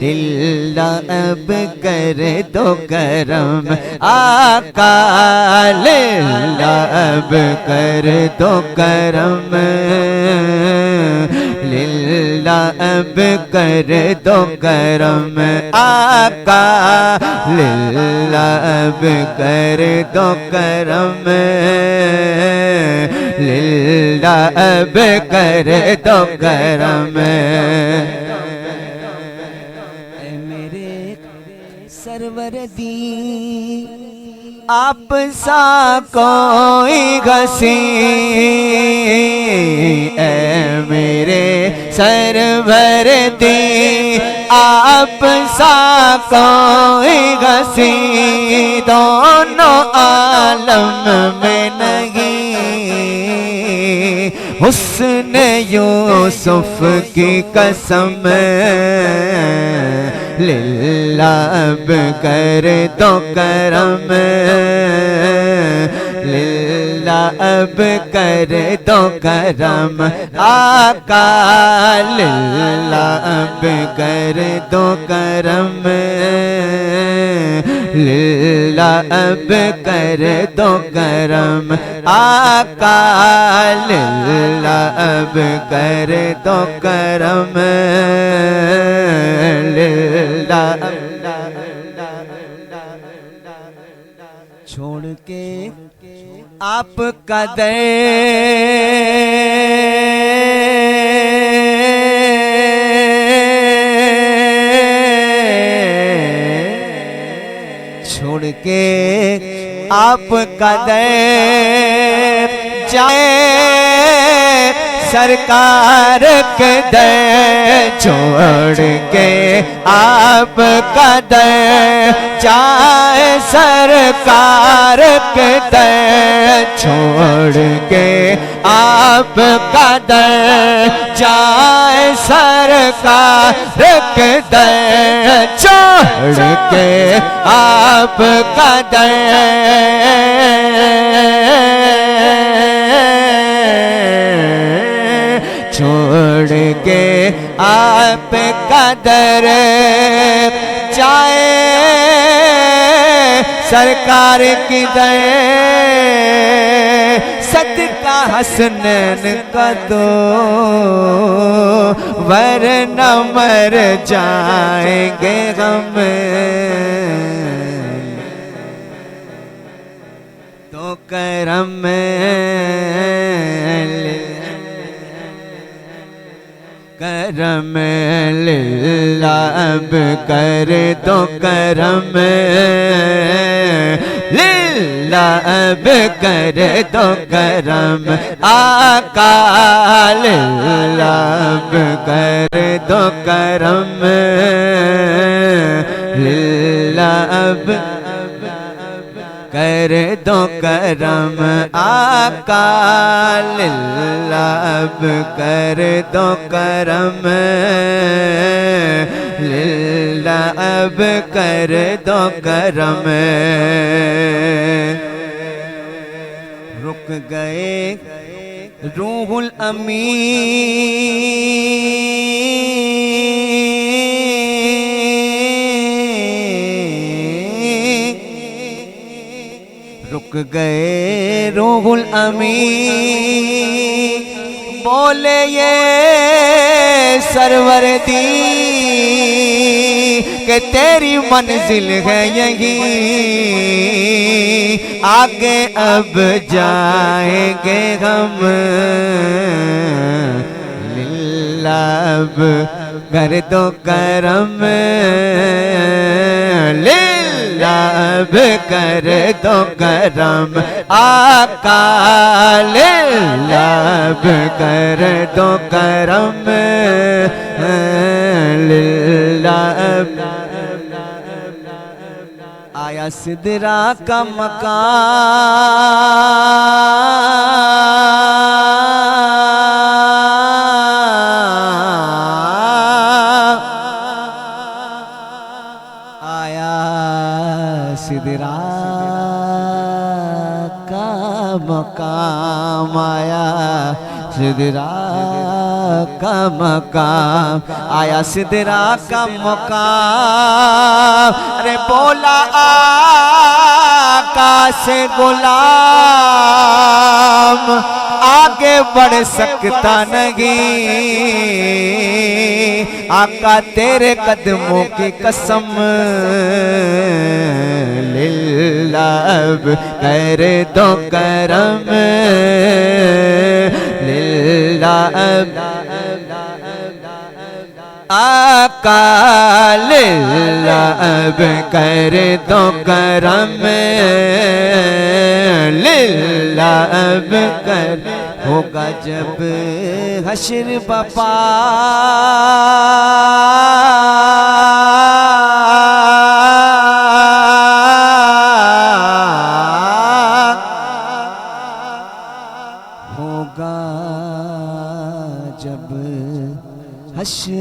लिल्ला अब कर दो करम आका लिल्ला अब कर दो करम लिल्ला अब कर दो करम आका लिल्ला अब कर दो करम लिल्ला अब कर दो करम मेरे सरवर दी आप सा कोई घसी ए मेरे सरवर दी आप सा कोई घसी दोनों आलम में नहीं हुस्न यूसुफ की कसम लिल्ला अब कर दो करम लिल्ला अब कर दो करम आका लिल्ला अब कर दो करम लिल्ला अब कर दो करम आका लिल्ला अब कर दो करम लिल्ला छोड़ के आप कदर छोड़ के आप कदर जाए सरकार के दर छोड़ के आप कदर जाए सरकार के दर छोड़ के आप कदर जाए सरकार के दर छोड़ के आप कदर छोड़ के आप कदर जाए सरकार की दर सदका हसनैन का दो वरना मर जाएंगे हम तो करम करम लिल्ला अब कर दो करम लिल्ला अब कर दो करम आका लिल्ला अब कर दो करम लिल्ला अब कर दो करम आका लिल्ला अब कर दो करम लिल्ला अब कर दो करम रुक गए रूहुल रुक गए रूहुल अमीन बोले ये सरवर दी कि तेरी मंजिल है यही आगे अब जाएंगे हम लिल्ला अब कर दो करम लिल्ला अब कर दो करम आका लिल्ला अब कर दो करम लिल्ला अब आया सिदरा का मकाम, आया सिदरा का मकाम, आया सिदरा का मकाम, आया सिदरा का मकाम। अरे बोला आका से गुलाम आगे बढ़ सकता नहीं, आका तेरे कदमों की कसम लिल्लाह कर दो करम, लिल्लाह आका लिल्लाह कर दो करम, लिल्लाह कर। होगा जब हश्र बपा, होगा जब हश्र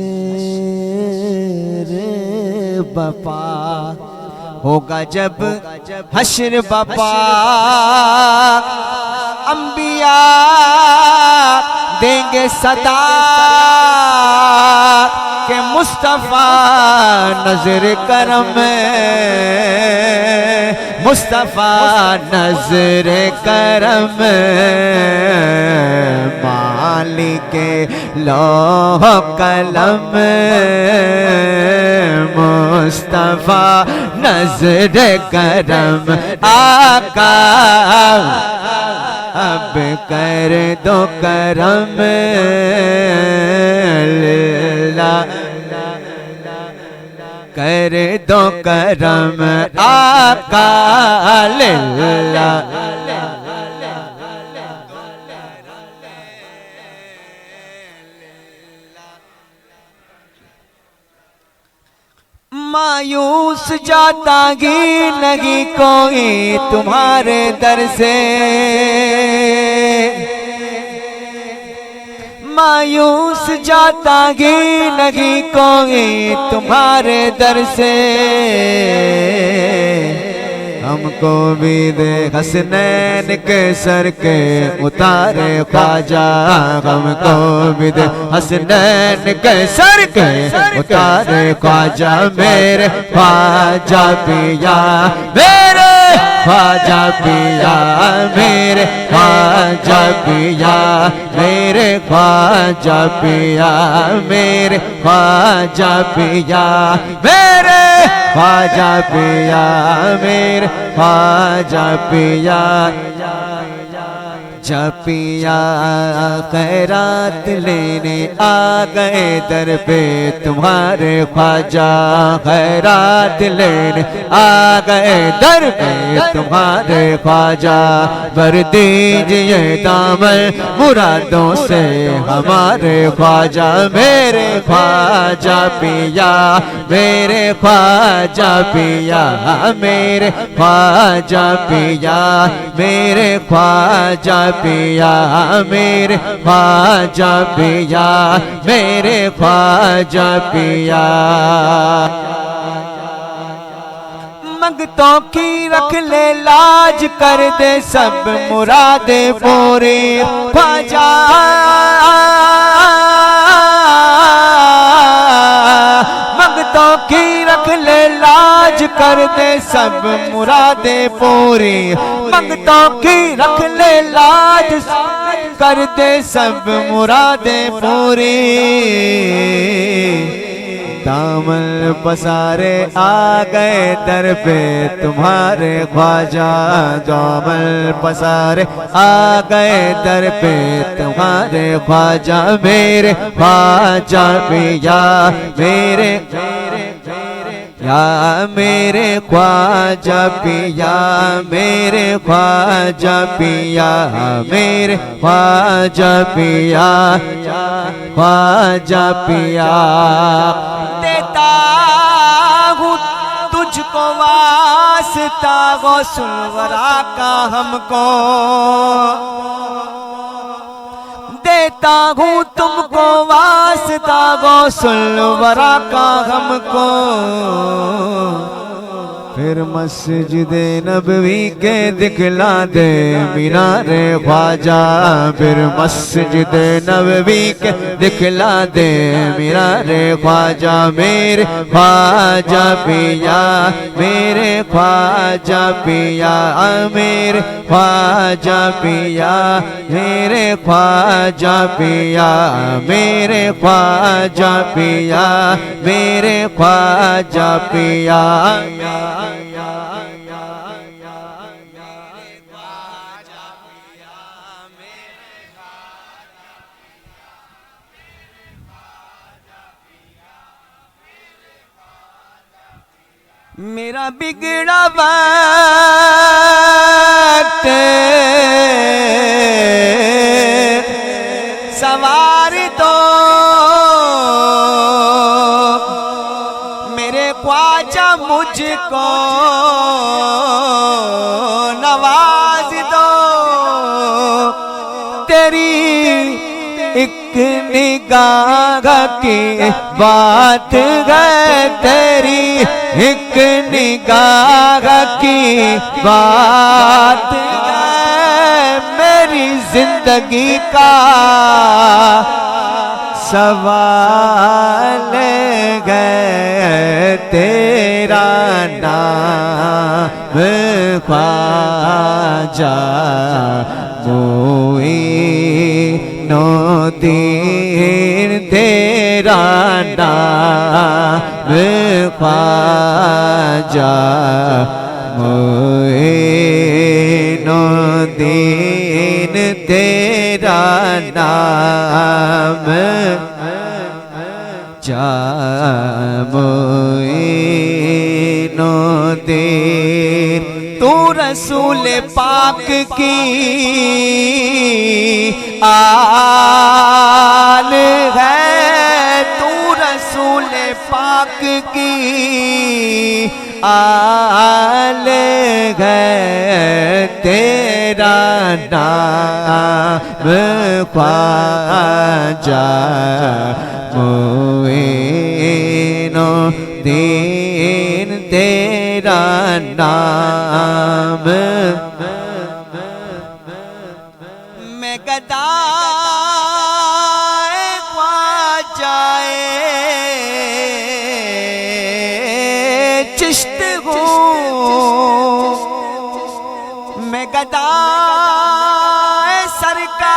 बपा, होगा जब हश्र बपा। अंबिया देंगे सदा के मुस्तफा नजर करम, मुस्तफा नजर करम। मालिक लौह कलम मुस्तफा नजर करम। आका अब कर दो करम, कर दो करम। आका लिल्लाह मायूस जाता ही नहीं कोई तुम्हारे दर से, मायूस जाता ही नहीं कोई तुम्हारे दर से। हमको भी दे हसनैन के सर के उतारे ख्वाजा, हमको भी दे हसनैन के सर के उतारे ख्वाजा। मेरे ख्वाजा पिया, मेरे ख्वाजा पिया, मेरे ख्वाजा पिया, मेरे ख्वाजा पिया, मेरे ख्वाजा पिया, मेरे ख्वाजा पिया, मेरे ख्वाजा पिया। जपिया खैरात लेने आ गए दर पे तुम्हारे ख्वाजा, खैरात लेने आ गए दर पे तुम्हारे ख्वाजा। भर दीजिए दामन मुरादों से हमारे ख्वाजा। मेरे ख्वाजा पिया, मेरे ख्वाजा पिया, मेरे ख्वाजा पिया, मेरे ख्वाजा पिया, मेरे ख्वाजा पिया, मेरे ख्वाजा पिया। मंगतों की रख ले लाज, कर दे सब मुरादे पूरी ख्वाजा। मंगतों की रख ले लाज, कर दे सब मुरादे पूरी। मंगतों की रख ले लाज, कर दे सब मुरादे पूरी। दामन पसारे आ गए दर पे तुम्हारे ख्वाजा, दामन पसारे आ गए दर पे तुम्हारे ख्वाजा। मेरे ख्वाजा पिया, मेरे या मेरे ख्वाजा पिया, मेरे ख्वाजा पिया, मेरे ख्वाजा पिया, ख्वाजा पिया। देता हूँ तुझको वास्ते वास्ता गौसुल वरा का हमको देता हूँ तुमको वास्ता गौसुल वरा का हमको। फिर मस्जिद नबवी के दिखला दे मीनारे ख्वाजा, फिर मस्जिद नबवी के दिखला दे मीनारे ख्वाजा। मेरे ख्वाजा पिया, मेरे ख्वाजा पिया, मेरे ख्वाजा पिया, मेरे ख्वाजा पिया, मेरे ख्वाजा पिया, मेरे ख्वाजा पिया। मेरा बिगड़ा वक्त सवार दो, मेरे ख्वाजा मुझको नवाज दो। तेरी एक निगाह की बात है, तेरी एक निगाह की बात है, मेरी जिंदगी का सवाल है। तेरा नाम ख्वाजा मोइनुद्दीन, तेरा नाम ख्वाजा मोइनुद्दीन, तेरा नाम मोइनुद्दीन। तू रसूल पाक की आल है, तू रसूल पाक की आल है, तेरा नाम ख्वाजा मोइनुद्दीन, तेरा नाम। मैं गदाए ख्वाजाए चिश्त हूँ, मैं गदाए सरकार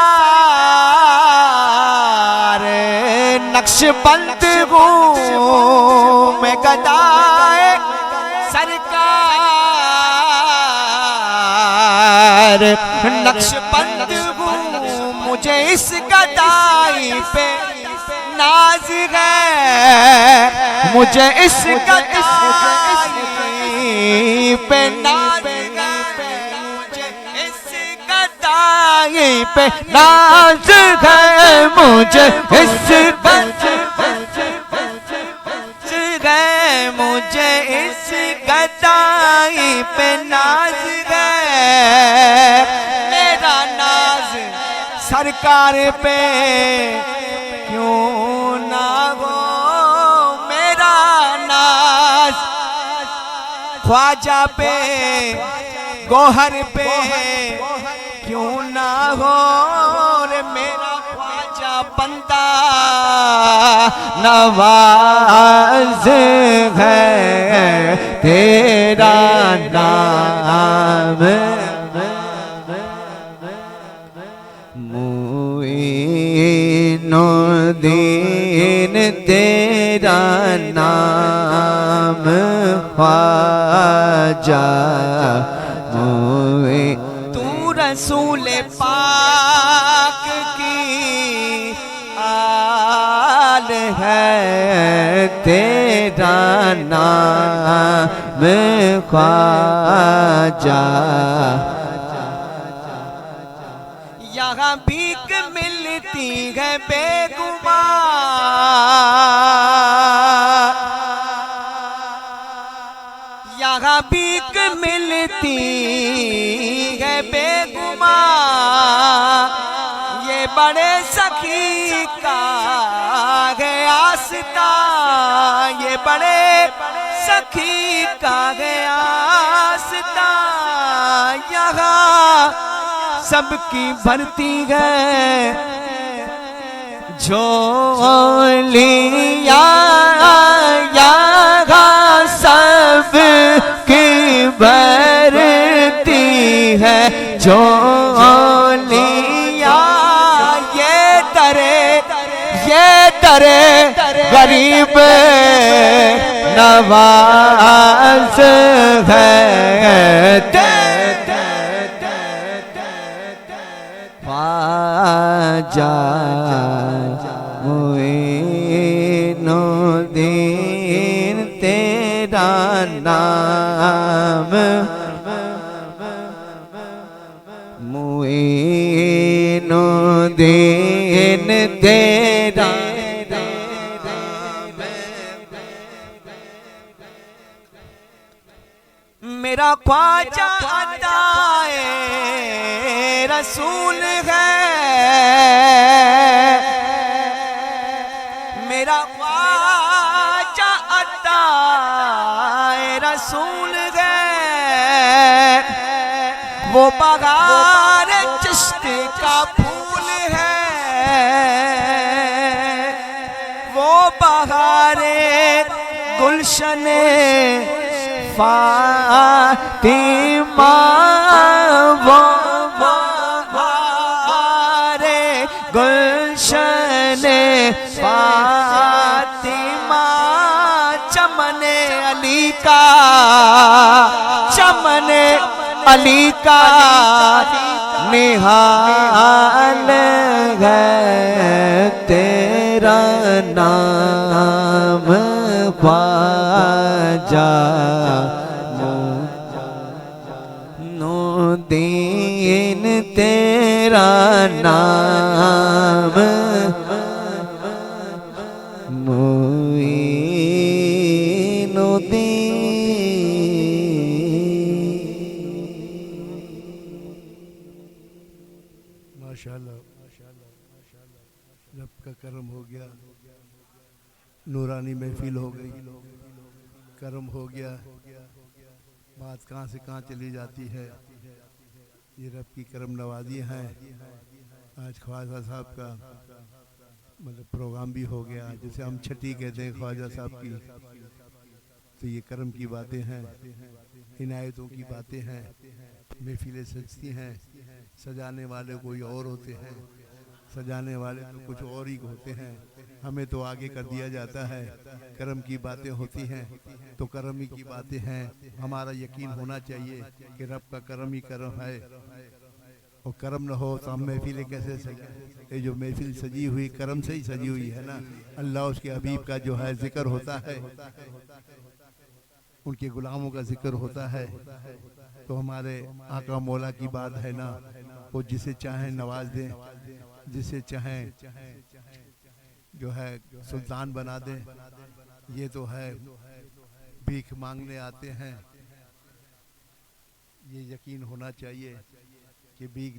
नक्शबंद हूँ, मैं गदाए सरकार नक्शबंद हूँ। मुझे इस गदाई पे नाज है, मुझे इस गदाई पे नाज है, मुझे इस गदाई पे नाज है, मुझे इस मुझे इस गदाई पे नाज है। मेरा नाज सरकार पे क्यों ना हो, मेरा नाज ख्वाजा पे गोहर पे क्यों ना हो। रे मेरा ख्वाजा बंदा नवाज है, तेरा नाम मोइनुद्दीन, तेरा नाम ख्वाजा तू रसूल पाक की आल है, तेरा नाम ख्वाजा। यहाँ भीख मिलती है बेगुमान, यहाँ क्या भीख मिलती है बेगुमां, ये बड़े सखी का है आस्था, ये बड़े सखी का है आस्था। यहाँ सबकी भरती है झोलिया, यहाँ सबकी भरती है झोलिया। ये दरे गरीब नवाज है, ख्वाजा मुइनुद्दीन तेरा नाम, मुइनुद्दीन तेरा। मेरा ख्वाजा अताए रसूल है, मेरा ख्वाजा अताए रसूल है। वो बहार चिश्त का फूल है, वो बहारे गुलशन फातिमा, वो बहारे गुलशन फातिमा। चमने अली का, चमने अली का निहाल है, तेरा नाम ख्वाजा मुइनुद्दीन तेरा नाम, माशाल्लाह रब का करम हो गया, नूरानी महफिल हो गई, करम हो गया। बात कहाँ से कहाँ चली जाती है, ये रब की करम नवाजी हैं। आज ख्वाजा साहब का मतलब प्रोग्राम भी हो गया, जैसे हम छठी कहते हैं ख्वाजा साहब की, तो ये करम की बातें हैं, इनायतों की बातें हैं। महफिलें सजती हैं, सजाने वाले कोई और होते हैं, सजाने वाले तो कुछ और ही होते हैं, हमें तो आगे कर दिया जाता है। करम की बातें होती हैं तो करम ही की बातें हैं। हमारा यकीन होना चाहिए कि रब का करम ही करम है, और करम न हो तो हम महफिलें कैसे सजा। ये जो महफिल सजी हुई करम से ही सजी हुई है ना। अल्लाह उसके हबीब का जो है जिक्र होता है, उनके गुलामों का जिक्र होता है, तो हमारे आका मौला की बात है ना, वो जिसे चाहें नवाज दें, जिसे चाहें जो है सुल्तान बना दें। ये तो है भीख मांगने आते हैं, ये यकीन होना चाहिए कि भीख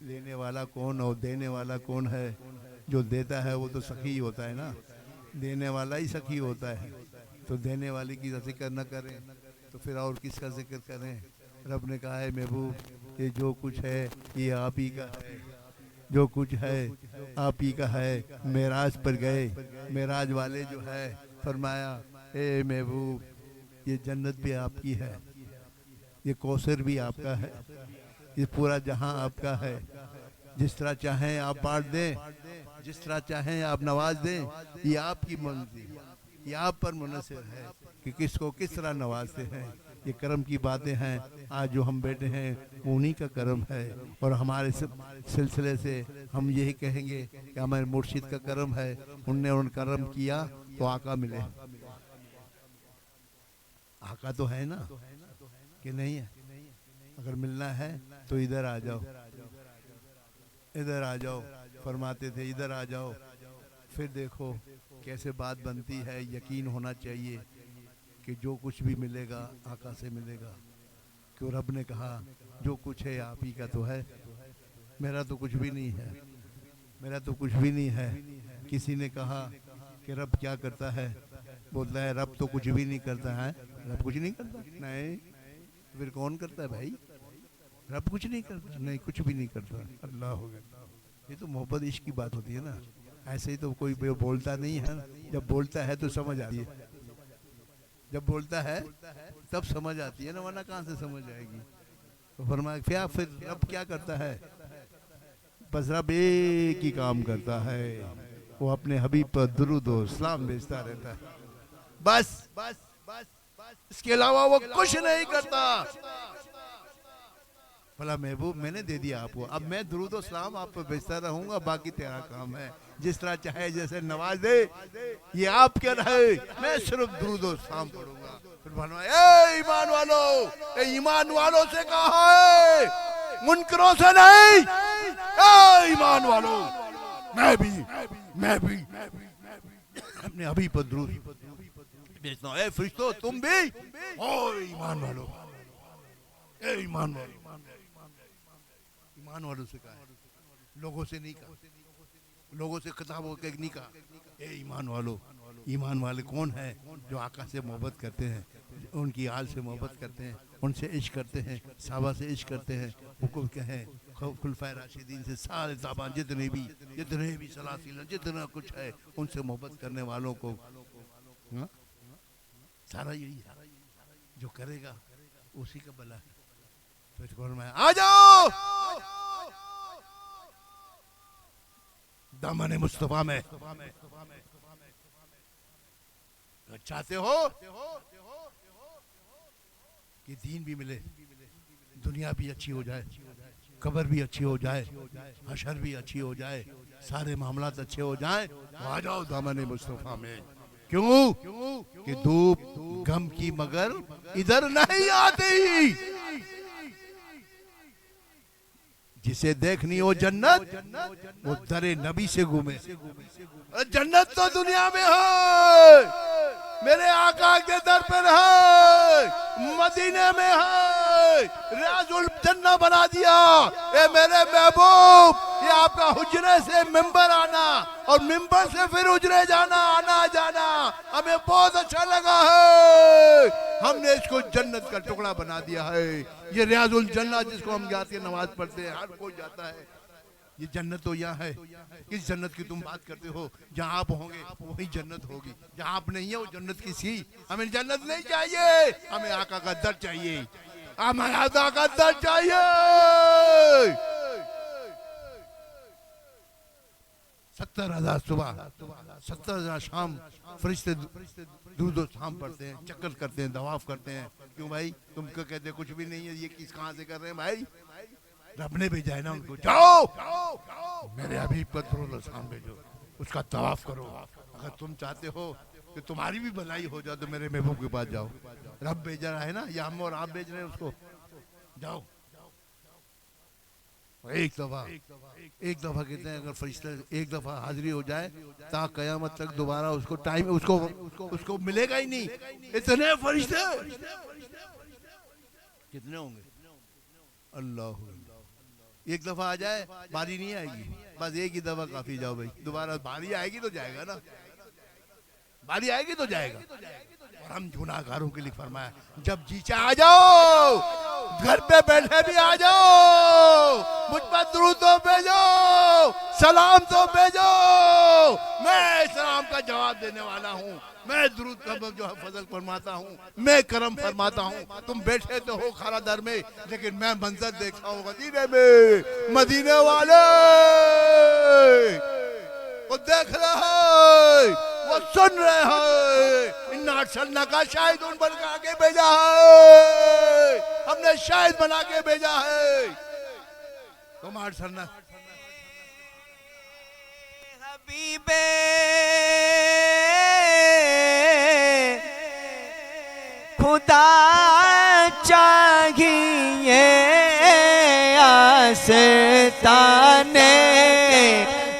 लेने वाला कौन और देने वाला कौन है। जो देता है वो तो सखी होता है ना, देने वाला ही सखी होता है। तो देने वाले की जिक्र न करें तो फिर और किसका जिक्र करें। रब ने कहा है महबूब ये जो कुछ है ये आप ही का है, जो कुछ है आप ही का है। मेराज पर गए, मेराज वाले जो है फरमाया ए महबूब ये जन्नत भी आपकी है, ये कौसर भी आपका है, ये पूरा जहां आपका है। जिस तरह चाहें आप बांट दें, जिस तरह चाहें आप नवाज दें, ये आपकी मर्जी, ये आप पर मुनसर है कि किसको किस तरह नवाजते हैं। ये करम की बातें हैं। आज जो हम बैठे हैं उन्हीं का करम है, और हमारे सिलसिले से हम यही कहेंगे कि हमारे मुर्शिद का करम है। उनने उन करम किया तो आका मिले। आका तो है ना कि नहीं है? अगर मिलना है तो इधर आ जाओ, इधर आ जाओ। फरमाते थे इधर आ जाओ, फिर देखो कैसे बात बनती है। यकीन होना चाहिए कि जो कुछ भी मिलेगा आका से मिलेगा। क्यों रब ने कहा जो कुछ है आप ही का तो है, मेरा तो कुछ भी नहीं है, मेरा तो कुछ भी नहीं है। किसी ने कहा कि रब क्या करता है, बोलता है रब तो कुछ भी नहीं करता है। रब कुछ नहीं करता? नहीं, फिर कौन करता है भाई? रब कुछ नहीं करता, नहीं कुछ भी नहीं करता, अल्लाह हो गया। ये तो मोहब्बत इश्क की बात होती है ना। ऐसे ही तो कोई बोलता नहीं है, जब बोलता है तो समझ आती है, जब बोलता है तब समझ आती है ना, वरना कहाँ से समझ आएगी। तो फरमाया क्या, फिर रब क्या करता है? बस रब एक ही काम करता है, वो अपने हबीब पर दुरूद और सलाम भेजता रहता है, बस बस बस बस, इसके अलावा वो कुछ नहीं करता। भला महबूब मैंने दे दिया आपको, अब मैं दुरूद और सलाम आप पर भेजता रहूंगा, बाकी तेरा काम है, जिस तरह चाहे जैसे नवाज दे, ये आप क्या रहे, मैं सिर्फ दुरूद और सलाम पढ़ूंगा। फिर फरमाया ईमान वालों, ईमान वालों से कहा है, मुनकरों से नहीं। ईमान वालों, मैं भी अपने अभी पर दुरूद भेजना है। फरिश्तों तुम भी, ओ ईमान वालों, ईमान वालों, ईमान वालों से कहा है, लोगों से नहीं कहा, लोगों से खिताब होकर नहीं कहा। ईमान वालों, ईमान वाले कौन है? जो आका से मोहब्बत करते हैं, उनकी आल से मोहब्बत करते हैं, उनसे इश्क करते हैं, साहबा से इश्क करते हैं, हुक्म कहें खुलफाए राशिदीन से, सारे ताबान जितने भी सलासिल जितना कुछ है, उनसे मोहब्बत करने वालों को सारा यही है, जो करेगा उसी का भला है। तो आ जाओ दामन मुस्तफा में, चाहते हो कि दीन भी मिले, दुनिया भी अच्छी हो जाए, कब्र भी अच्छी हो जाए, हशर भी अच्छी हो जाए, सारे मामलात अच्छे हो जाए, तो आ जाओ दामन मुस्तफा में। क्यों? कि धूप गम की मगर इधर नहीं आती, जिसे देखनी हो जन्नत वो दरे नबी से घूमे। जन्नत तो दुनिया में है, मेरे आका के दर पर है, मदीने में है, रियाजुल जन्नत बना दिया। ए मेरे महबूब, ये आपका हुजरे से मिंबर आना और मिंबर से फिर हुजरे जाना, आना जाना हमें बहुत अच्छा लगा है। हमने इसको जन्नत का टुकड़ा बना दिया है। ये रियाजुल जन्नत जिसको हम जाते हैं, नमाज पढ़ते हैं, हर कोई जाता है, ये जन्नत तो यहाँ है। किस जन्नत की तुम बात करते हो? जहाँ आप होंगे वही जन्नत होगी, जहाँ आप नहीं है वो जन्नत किसी। हमें जन्नत नहीं चाहिए, हमें आका का दर चाहिए, हमें आका का दर चाहिए। 70,000 सुबह, 70,000 शाम फरिश्ते दूर दूर शाम पढ़ते हैं, चक्कर करते हैं, दवाफ करते हैं। क्यों भाई? तुमको कहते कुछ भी नहीं है, ये किस कहाँ से कर रहे हैं भाई? रब ने भेजा है ना उनको, जाओ मेरे हबीब पर दुरूद और सलाम भेजो, उसका तवाफ करो। अगर तुम चाहते हो कि तुम्हारी भी भलाई हो जाए तो मेरे महबूब के पास जाओ। रब भेजा है ना, या हम और आप भेज रहे हैं उसको, जाओ। एक दफा कहते हैं, अगर फरिश्ता एक दफा हाजिरी हो जाए ता कयामत तक दोबारा उसको टाइम उसको मिलेगा ही नहीं। इतने फरिश्ते कितने होंगे? अल्लाह, एक दफा आ जाए बारी नहीं आएगी, बस एक ही दफा काफी, जाओ भाई। दोबारा बारी आएगी तो जाएगा ना, बारी आएगी तो जाएगा। और हम गुनाहगारों के लिए फरमाया, जब जी चाहे आ जाओ, घर पे बैठे भी आ जाओ, मुझ पर दुरूद तो भेजो, सलाम तो भेजो, मैं सलाम का जवाब देने वाला हूँ, मैं दुरूद का जो है फजल फरमाता हूँ, मैं करम फरमाता हूँ। तुम बैठे तो हो खारा दर में, लेकिन मैं मंजर देखा हूँ मदीने में। मदीने वाले वो देख रहे हैं, वो सुन रहे हैं। इन्ना अरसलना का शाहिद उन बन के आगे भेजा है, हमने शाहिद बना के भेजा है। तुम अरसलना हबीबे खुदा चाहिए आस्ताने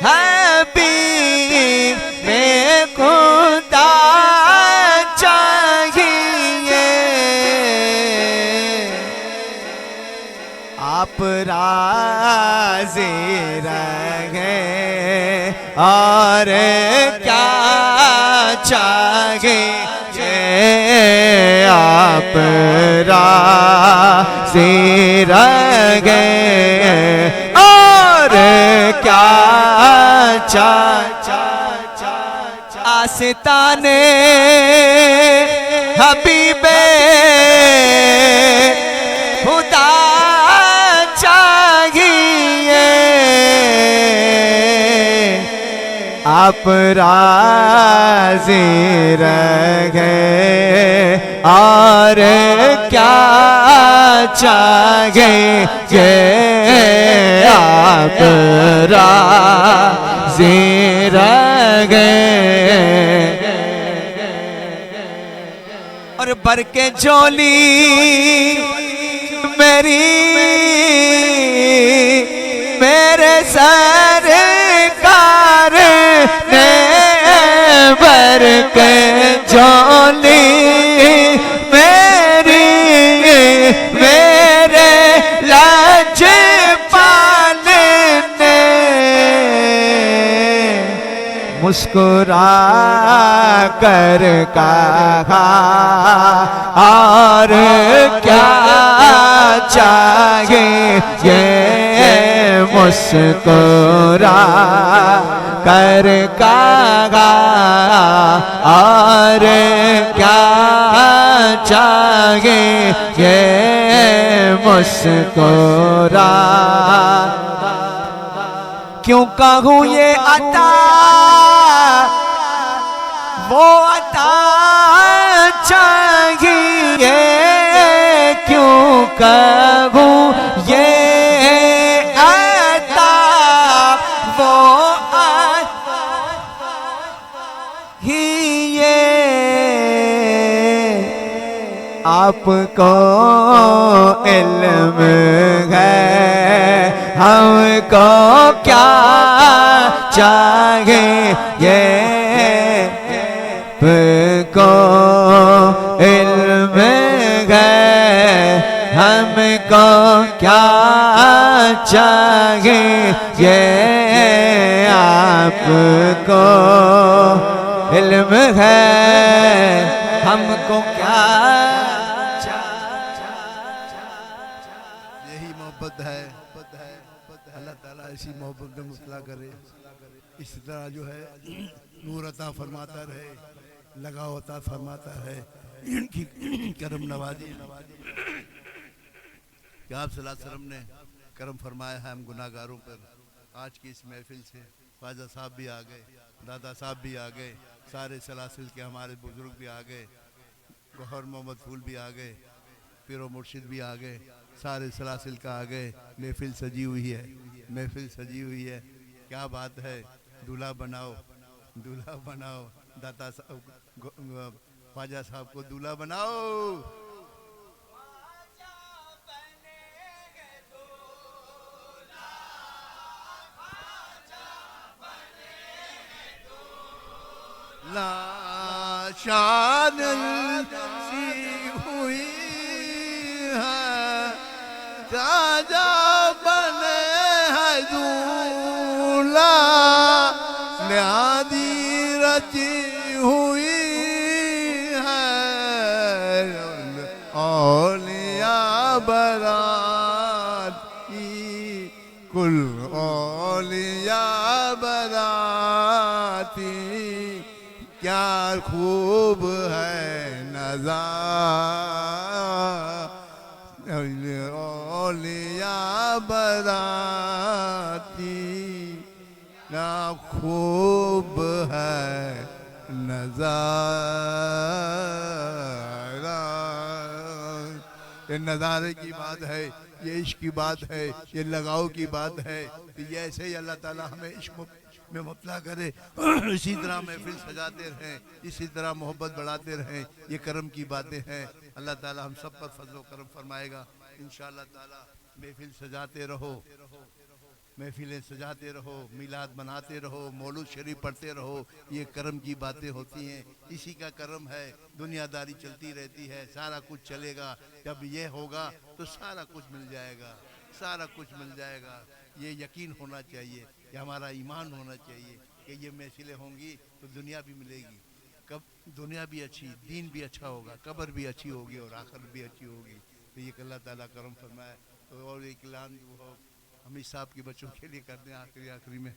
हबीब में खुदा चाहिए राज़ी रहे और क्या चाहे आप राज़ी रहे और क्या आस्ताने हबीबे खुदा चाहिए आप राज़ी रहे और क्या चाहिए आप राज़ी रहे और बर के झोली मेरे सरकार ने बर के झोली मेरे लाजपाल ने मुस्कुरा कर कहा और क्या चाहिए मुस्कुरा कर कहा और क्या चाहिए मुस्कुरा क्यों कहूँ ये अता वो अता चाहिए क्यों कहूँ ये अता वो ही ये आपको इल्म है हमको क्या चाहिए को इल्म है हमको क्या चाहिए आपको इल्म है हमको क्या यही मोहब्बत है। अल्लाह ताला ऐसी मोहब्बत में मुतला करे, इसी तरह जो है नूर अता फरमाता रहे, लगाव अता फरमाता है, इनकी करम नवाजी कि आप सल्लल्लाहु अलैहि वसल्लम ने करम फरमाया है हम गुनाहगारों पर। आज की इस महफिल से ख्वाजा साहब भी आ गए, दादा साहब भी आ गए, सारे सलासिल के हमारे बुजुर्ग भी आ गए, गौहर मोहम्मद फूल भी आ गए, पीरो मुर्शिद भी आ गए, सारे सलासिल का आ गए। महफिल सजी हुई है, महफिल सजी हुई है। क्या बात है, दूल्हा बनाओ, दूल्हा बनाओ, दाता साहब ख्वाजा साहब को दूल्हा बनाओ। शान सी हुई है राजा बने है दूल्हा, न्यादी रची हुई है औलिया बराती, कुल औलिया बराती। क्या खूब है नज़ारा औलिया बराती, क्या खूब है नज़ारा। ये नज़ारे की बात है, ये इश्क की बात है, ये लगाव की बात है। ये ऐसे ही अल्लाह ताला हमें इश्क में मुब्तला करे, इसी तरह महफिल सजाते रहें, इसी तरह मोहब्बत बढ़ाते रहें। ये करम की बातें हैं। अल्लाह ताला हम सब पर फजल करम फरमाएगा इंशाअल्लाह ताला। महफिल सजाते रहो, महफिलें सजाते रहो, मिलाद बनाते रहो, मौलूद शरीफ पढ़ते रहो। ये करम की बातें होती हैं, इसी का करम है। दुनियादारी चलती रहती है, सारा कुछ चलेगा, जब ये होगा तो सारा कुछ मिल जाएगा। सारा कुछ मिल जाएगा। ये यकीन होना चाहिए, ये हमारा ईमान होना चाहिए कि ये महफिलें होंगी तो दुनिया भी मिलेगी। कब दुनिया भी अच्छी, दीन भी अच्छा होगा, कब्र भी अच्छी होगी और आखिरत भी अच्छी होगी। तो ये अल्लाह ताला करम फरमाए। तो और एक ऐलान जो हो हमीद साहब के बच्चों के लिए करते हैं आखिरी में।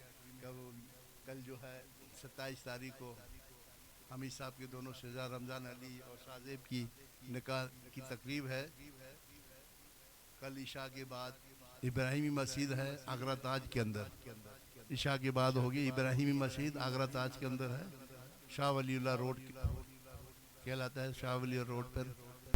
कल जो है 27 तारीख को हमीद साहब के दोनों शहज़ाद रमज़ान अली और शाहजेब की निकाह की तकरीब है। कल इशा के बाद इब्राहिमी मस्जिद है आगरा ताज के अंदर, इशा के बाद होगी इब्राहिमी मस्जिद आगरा ताज के अंदर है। शाह वलीउल्लाह रोड कहलाता है, शाह वली रोड पर